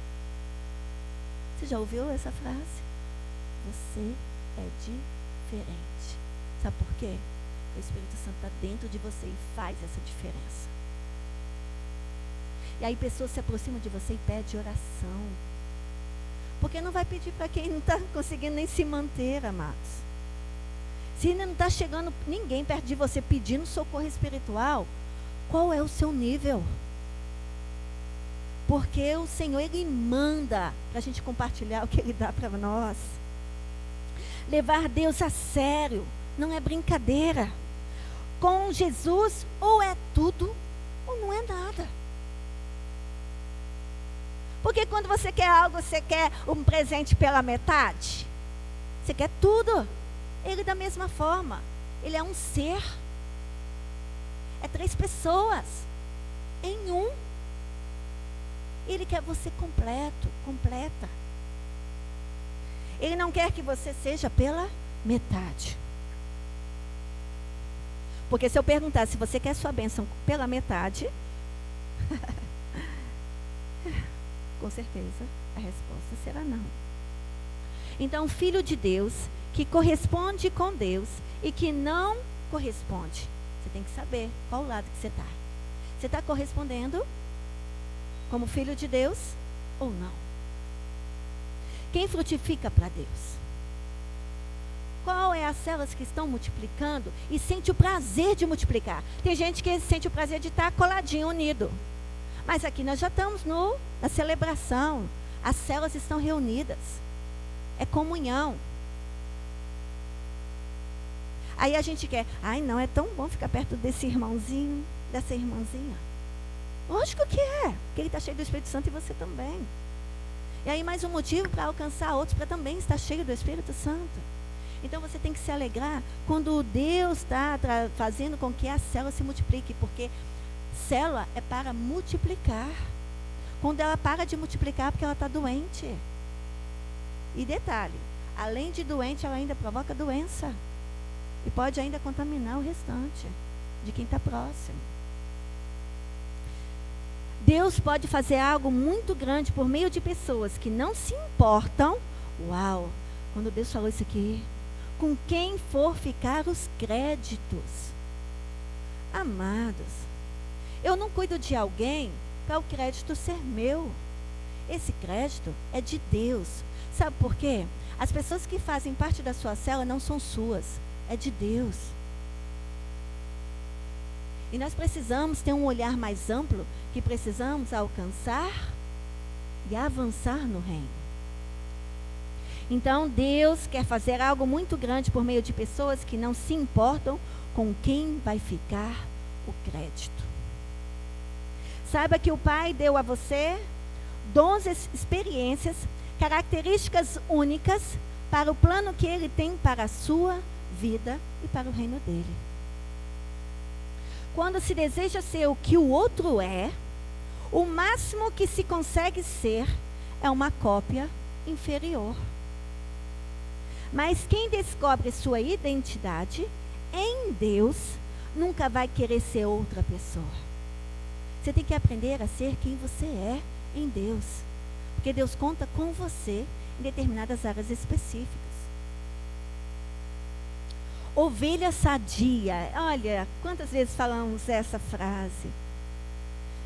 Você já ouviu essa frase? Você é diferente. Sabe por quê? O Espírito Santo está dentro de você e faz essa diferença. E aí pessoas se aproximam de você e pedem oração. Porque não vai pedir para quem não está conseguindo nem se manter, amados. Se ainda não está chegando ninguém perto de você pedindo socorro espiritual, qual é o seu nível? Porque o Senhor, Ele manda para a gente compartilhar o que Ele dá para nós. Levar Deus a sério não é brincadeira. Com Jesus, ou é tudo, ou não é nada. Porque quando você quer algo, você quer um presente pela metade. Você quer tudo. Ele da mesma forma. Ele é um ser. É 3 pessoas em um. Ele quer você completo, completa. Ele não quer que você seja pela metade. Porque se eu perguntar se você quer sua bênção pela metade, com certeza a resposta será não. Então, filho de Deus, que corresponde com Deus e que não corresponde, você tem que saber qual lado que você está. Você está correspondendo como filho de Deus ou não? Quem frutifica para Deus? Qual é as células que estão multiplicando e sente o prazer de multiplicar? Tem gente que sente o prazer de estar coladinho, unido. Mas aqui nós já estamos na celebração. As células estão reunidas. É comunhão. Aí a gente quer, não, é tão bom ficar perto desse irmãozinho, dessa irmãzinha. Lógico que é, porque ele está cheio do Espírito Santo e você também. E aí mais um motivo para alcançar outros, para também estar cheio do Espírito Santo. Então você tem que se alegrar quando Deus está fazendo com que a célula se multiplique, porque célula é para multiplicar. Quando ela para de multiplicar, porque ela está doente. E detalhe, além de doente, ela ainda provoca doença. E pode ainda contaminar o restante de quem está próximo. Deus pode fazer algo muito grande por meio de pessoas que não se importam. Uau! Quando Deus falou isso aqui, com quem for ficar os créditos. Amados, eu não cuido de alguém para o crédito ser meu. Esse crédito é de Deus. Sabe por quê? As pessoas que fazem parte da sua célula não são suas, é de Deus. E nós precisamos ter um olhar mais amplo, que precisamos alcançar e avançar no reino. Então Deus quer fazer algo muito grande por meio de pessoas que não se importam com quem vai ficar o crédito. Saiba que o Pai deu a você dons, experiências, características únicas para o plano que Ele tem para a sua vida e para o reino dele. Quando se deseja ser o que o outro é, o máximo que se consegue ser é uma cópia inferior. Mas quem descobre sua identidade em Deus nunca vai querer ser outra pessoa. Você tem que aprender a ser quem você é em Deus. Porque Deus conta com você em determinadas áreas específicas. Ovelha sadia. Olha, quantas vezes falamos essa frase?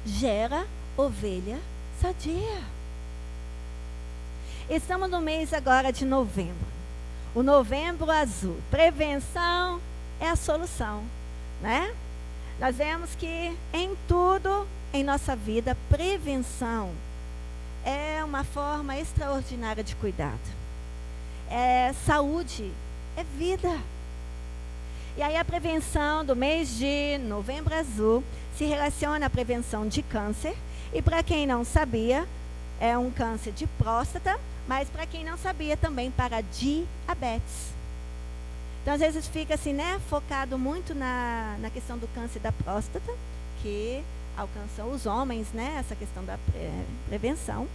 Gera ovelha sadia. Estamos no mês agora de novembro. O novembro azul. Prevenção é a solução, né? Nós vemos que em tudo em nossa vida, prevenção é uma forma extraordinária de cuidado. Saúde é vida. E aí a prevenção do mês de novembro azul se relaciona à prevenção de câncer. E para quem não sabia, é um câncer de próstata, mas para quem não sabia também para diabetes. Então às vezes fica assim, né, focado muito na questão do câncer da próstata, que alcança os homens, né, essa questão da prevenção.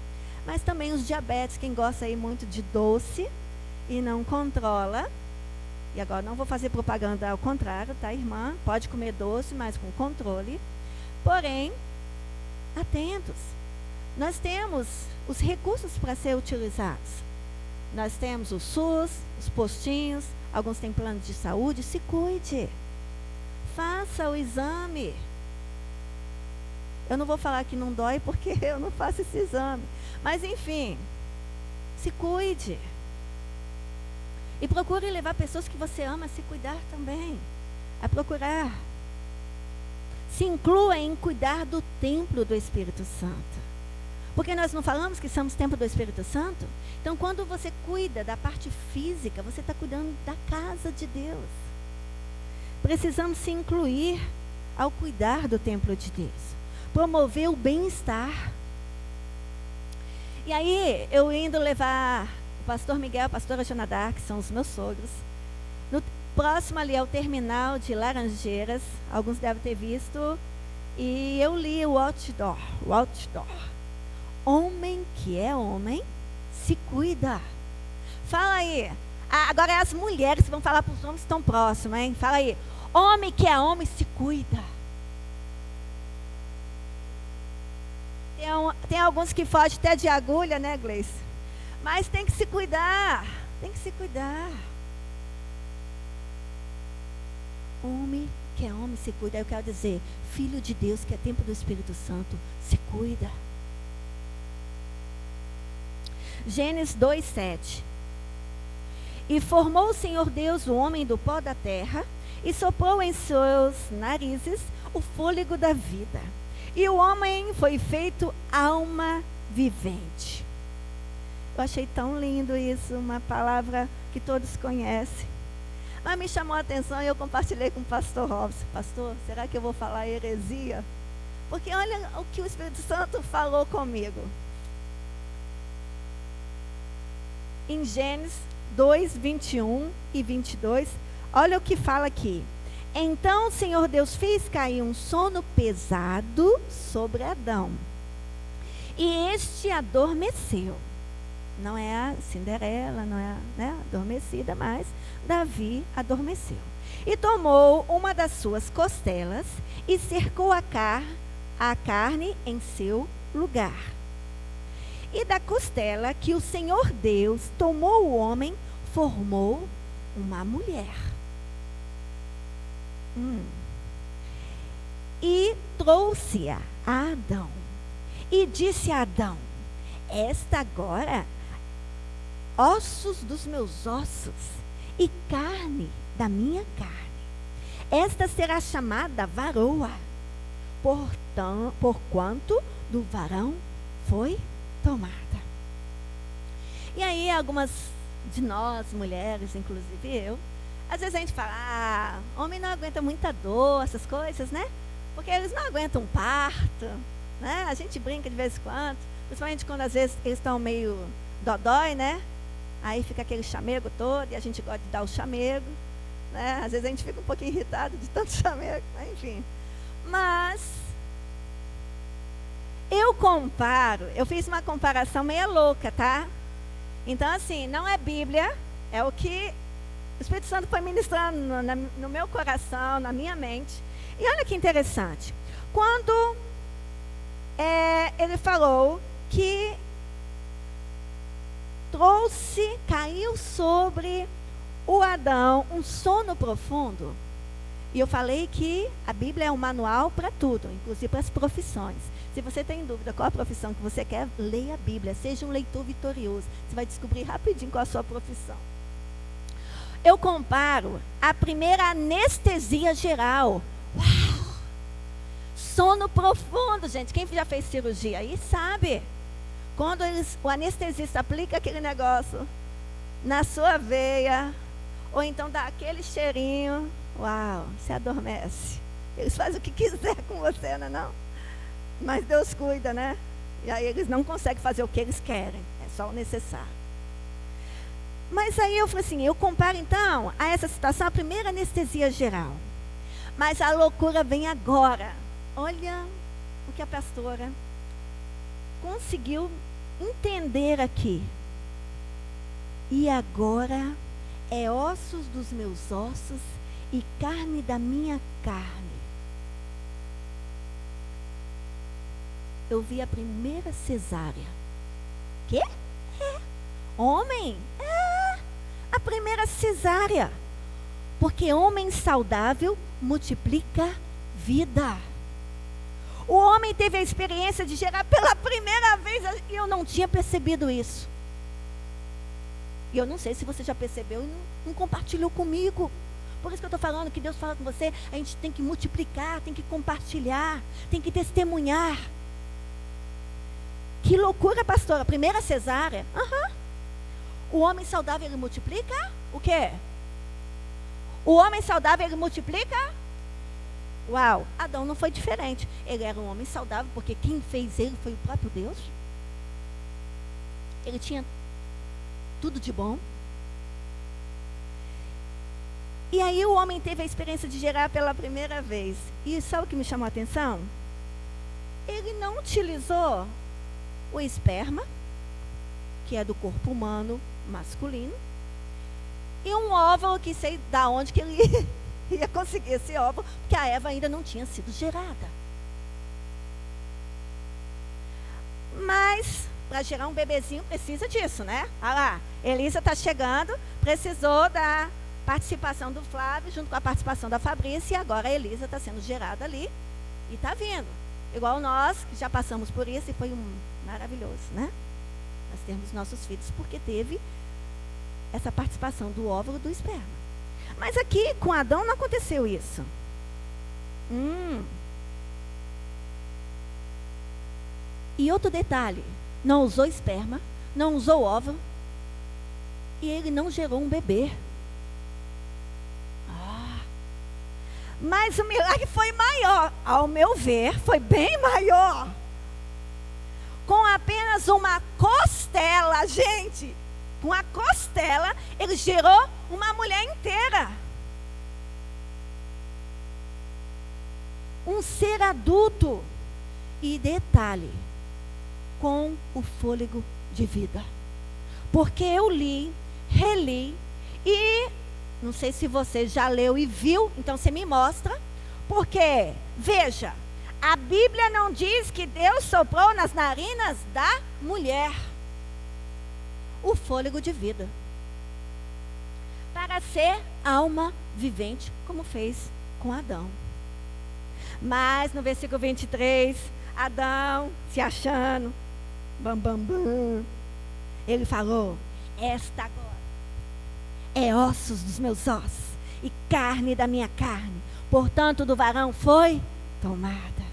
Mas também os diabetes, quem gosta aí muito de doce e não controla. E agora não vou fazer propaganda ao contrário, tá, irmã? Pode comer doce, mas com controle. Porém, atentos. Nós temos os recursos para ser utilizados. Nós temos o SUS, os postinhos, alguns têm plano de saúde. Se cuide. Faça o exame. Eu não vou falar que não dói porque eu não faço esse exame. Mas, enfim, se cuide. E procure levar pessoas que você ama a se cuidar também. A procurar. Se inclua em cuidar do templo do Espírito Santo. Porque nós não falamos que somos templo do Espírito Santo? Então, quando você cuida da parte física, você está cuidando da casa de Deus. Precisamos se incluir ao cuidar do templo de Deus. Promover o bem-estar. E aí, eu indo levar o pastor Miguel e a pastora Jonadá, que são os meus sogros, no próximo ali ao terminal de Laranjeiras, alguns devem ter visto, e eu li o outdoor. Homem que é homem, se cuida. Fala aí. Agora é as mulheres que vão falar para os homens que estão próximos, hein? Fala aí. Homem que é homem, se cuida. Tem alguns que fogem até de agulha, né, Gleice? Mas tem que se cuidar. Tem que se cuidar. Homem que é homem, se cuida. Eu quero dizer, filho de Deus, que é templo do Espírito Santo, se cuida. Gênesis 2:7. E formou o Senhor Deus o homem do pó da terra, e soprou em seus narizes o fôlego da vida. E o homem foi feito alma vivente. Eu achei tão lindo isso, uma palavra que todos conhecem. Mas me chamou a atenção e eu compartilhei com o pastor Robson. Pastor, será que eu vou falar heresia? Porque olha o que o Espírito Santo falou comigo. Em Gênesis 2, 21 e 22, olha o que fala aqui. Então o Senhor Deus fez cair um sono pesado sobre Adão. E este adormeceu. Não é a Cinderela, não é a, adormecida, mas Davi adormeceu. E tomou uma das suas costelas e cercou a carne em seu lugar. E da costela que o Senhor Deus tomou o homem, formou uma mulher. E trouxe-a a Adão. E disse a Adão: esta agora, ossos dos meus ossos e carne da minha carne. Esta será chamada varoa, porquanto do varão foi tomada. E aí algumas de nós, mulheres, inclusive eu, às vezes a gente fala, homem não aguenta muita dor, essas coisas, né? Porque eles não aguentam um parto, né? A gente brinca de vez em quando, principalmente quando às vezes eles estão meio dodói, né? Aí fica aquele chamego todo e a gente gosta de dar o chamego, né? Às vezes a gente fica um pouquinho irritado de tanto chamego, né? Enfim. Mas eu fiz uma comparação meio louca, tá? Então, assim, não é Bíblia, é o que o Espírito Santo foi ministrando no meu coração, na minha mente. E olha que interessante. Quando ele falou que caiu sobre o Adão um sono profundo. E eu falei que a Bíblia é um manual para tudo, inclusive para as profissões. Se você tem dúvida qual a profissão que você quer, leia a Bíblia, seja um leitor vitorioso. Você vai descobrir rapidinho qual a sua profissão. Eu comparo a primeira anestesia geral. Uau! Sono profundo, gente. Quem já fez cirurgia aí sabe. Quando o anestesista aplica aquele negócio na sua veia, ou então dá aquele cheirinho, uau, você adormece. Eles fazem o que quiser com você, não é não? Mas Deus cuida, né? E aí eles não conseguem fazer o que eles querem, é só o necessário. Mas aí eu falei assim, eu comparo então a essa situação a primeira anestesia geral. Mas a loucura vem agora. Olha o que a pastora conseguiu entender aqui. E agora é ossos dos meus ossos e carne da minha carne. Eu vi a primeira cesárea. Quê? Homem? A primeira cesárea. Porque homem saudável multiplica vida. O homem teve a experiência de gerar pela primeira vez e eu não tinha percebido isso. E eu não sei se você já percebeu e não compartilhou comigo. Por isso que eu estou falando que Deus fala com você, a gente tem que multiplicar, tem que compartilhar, tem que testemunhar. Que loucura, pastora. Primeira cesárea. O homem saudável, ele multiplica o quê? O homem saudável, ele multiplica? Uau, Adão não foi diferente. Ele era um homem saudável, porque quem fez ele foi o próprio Deus. Ele tinha tudo de bom. E aí o homem teve a experiência de gerar pela primeira vez. E sabe o que me chamou a atenção? Ele não utilizou o esperma, que é do corpo humano masculino, e um óvulo que sei da onde que ele ia conseguir esse óvulo, porque a Eva ainda não tinha sido gerada. Mas para gerar um bebezinho precisa disso, né? Olha lá, Elisa está chegando, precisou da participação do Flávio junto com a participação da Fabrícia, e agora a Elisa está sendo gerada ali e está vindo. Igual nós, que já passamos por isso e foi maravilhoso, né? Nós temos nossos filhos porque teve essa participação do óvulo do esperma. Mas aqui com Adão não aconteceu isso. E outro detalhe, não usou esperma, não usou óvulo, e ele não gerou um bebê. Mas o milagre foi maior, ao meu ver, foi bem maior. Com apenas uma costela, gente, com a costela, ele gerou uma mulher inteira. Um ser adulto. E detalhe, com o fôlego de vida. Porque eu li, reli e não sei se você já leu e viu, então você me mostra. Porque, veja, a Bíblia não diz que Deus soprou nas narinas da mulher o fôlego de vida, para ser alma vivente, como fez com Adão. Mas no versículo 23, Adão, se achando, ele falou, esta agora é ossos dos meus ossos e carne da minha carne, portanto do varão foi tomada.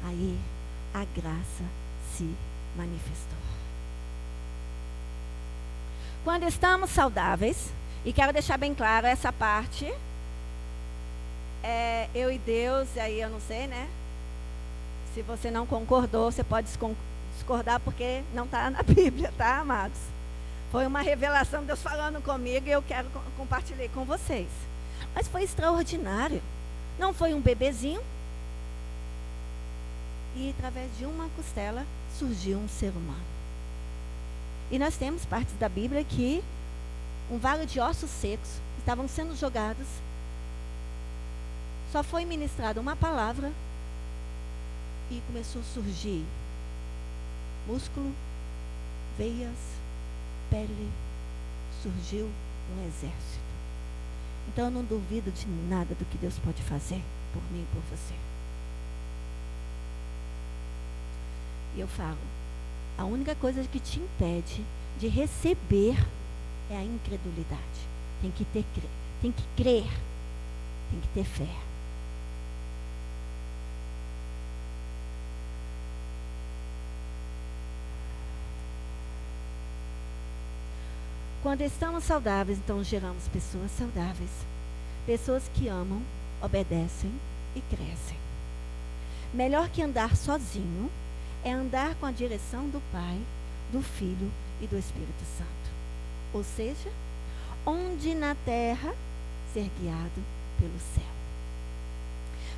Aí a graça se manifestou. Quando estamos saudáveis, e quero deixar bem claro essa parte, eu e Deus, aí eu não sei, né? Se você não concordou, você pode discordar porque não está na Bíblia, tá, amados? Foi uma revelação de Deus falando comigo e eu quero compartilhar com vocês. Mas foi extraordinário. Não foi um bebezinho. E através de uma costela surgiu um ser humano. E nós temos partes da Bíblia que um vale de ossos secos estavam sendo jogados. Só foi ministrada uma palavra e começou a surgir músculo, veias, pele. Surgiu um exército. Então eu não duvido de nada do que Deus pode fazer por mim e por você. E eu falo, a única coisa que te impede de receber é a incredulidade. Tem que crer, tem que ter fé. Quando estamos saudáveis, então geramos pessoas saudáveis. Pessoas que amam, obedecem e crescem. Melhor que andar sozinho é andar com a direção do Pai, do Filho e do Espírito Santo. Ou seja, onde na terra ser guiado pelo céu.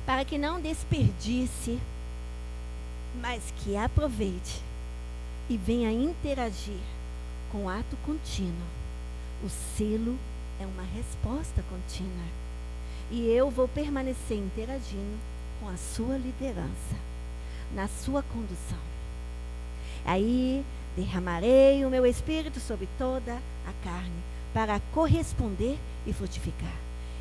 Para que não desperdice, mas que aproveite e venha interagir com o ato contínuo. O selo é uma resposta contínua. E eu vou permanecer interagindo com a sua liderança, na sua condução. Aí derramarei o meu espírito sobre toda a carne, para corresponder e frutificar.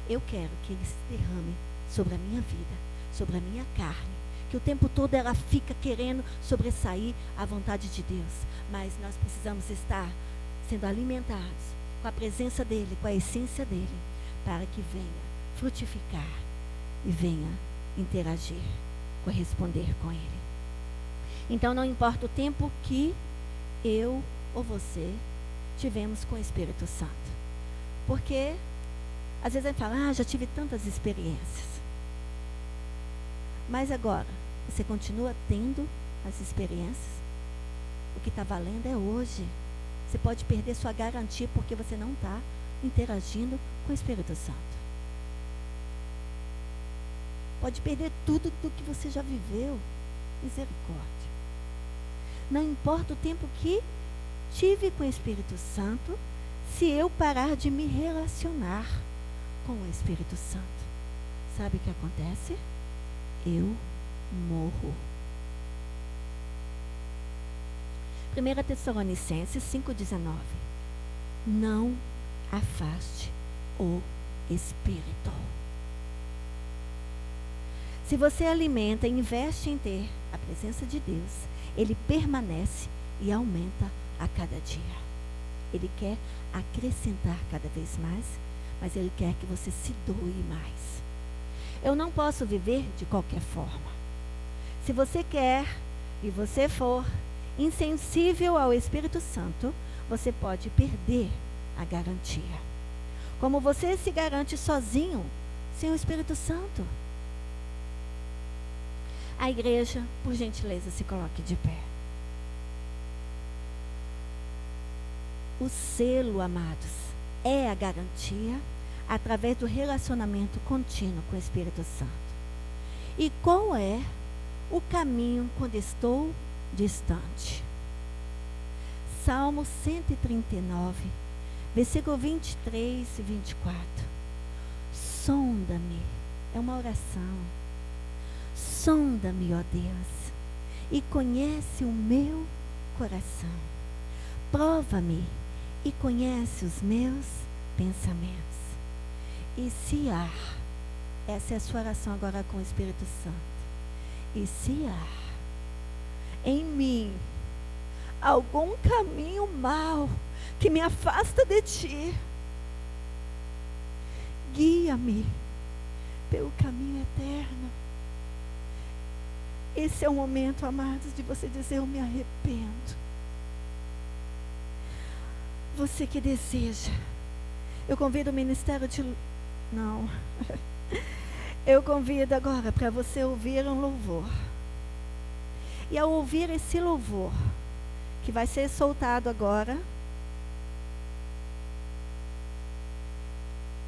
Eu quero que ele se derrame sobre a minha vida, sobre a minha carne, que o tempo todo ela fica querendo sobressair à vontade de Deus. Mas nós precisamos estar sendo alimentados com a presença dele, com a essência dele, para que venha frutificar e venha interagir, corresponder com ele. Então não importa o tempo que eu ou você tivemos com o Espírito Santo. Porque às vezes a gente fala, já tive tantas experiências. Mas agora, você continua tendo as experiências? O que está valendo é hoje. Você pode perder sua garantia porque você não está interagindo com o Espírito Santo. Pode perder tudo do que você já viveu. Misericórdia. Não importa o tempo que tive com o Espírito Santo, se eu parar de me relacionar com o Espírito Santo, sabe o que acontece? Eu morro. 1 Tessalonicenses 5,19. Não afaste o Espírito. Se você alimenta e investe em ter a presença de Deus, ele permanece e aumenta a cada dia. Ele quer acrescentar cada vez mais, mas ele quer que você se doe mais. Eu não posso viver de qualquer forma. Se você quer e você for insensível ao Espírito Santo, você pode perder a garantia. Como você se garante sozinho, sem o Espírito Santo? A igreja, por gentileza, se coloque de pé. O selo, amados, é a garantia através do relacionamento contínuo com o Espírito Santo. E qual é o caminho quando estou distante? Salmo 139, versículo 23 e 24. Sonda-me, é uma oração. Sonda-me, ó Deus, e conhece o meu coração. Prova-me e conhece os meus pensamentos. E se há, essa é a sua oração agora com o Espírito Santo. E se há em mim algum caminho mau que me afasta de ti, guia-me pelo caminho eterno. Esse é o momento, amados, de você dizer: eu me arrependo. Você que deseja. Eu convido o ministério de... Não. Eu convido agora para você ouvir um louvor. E ao ouvir esse louvor, que vai ser soltado agora,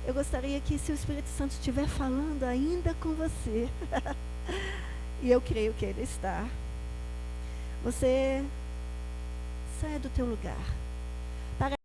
eu gostaria que, se o Espírito Santo estiver falando ainda com você, e eu creio que Ele está, você saia do teu lugar.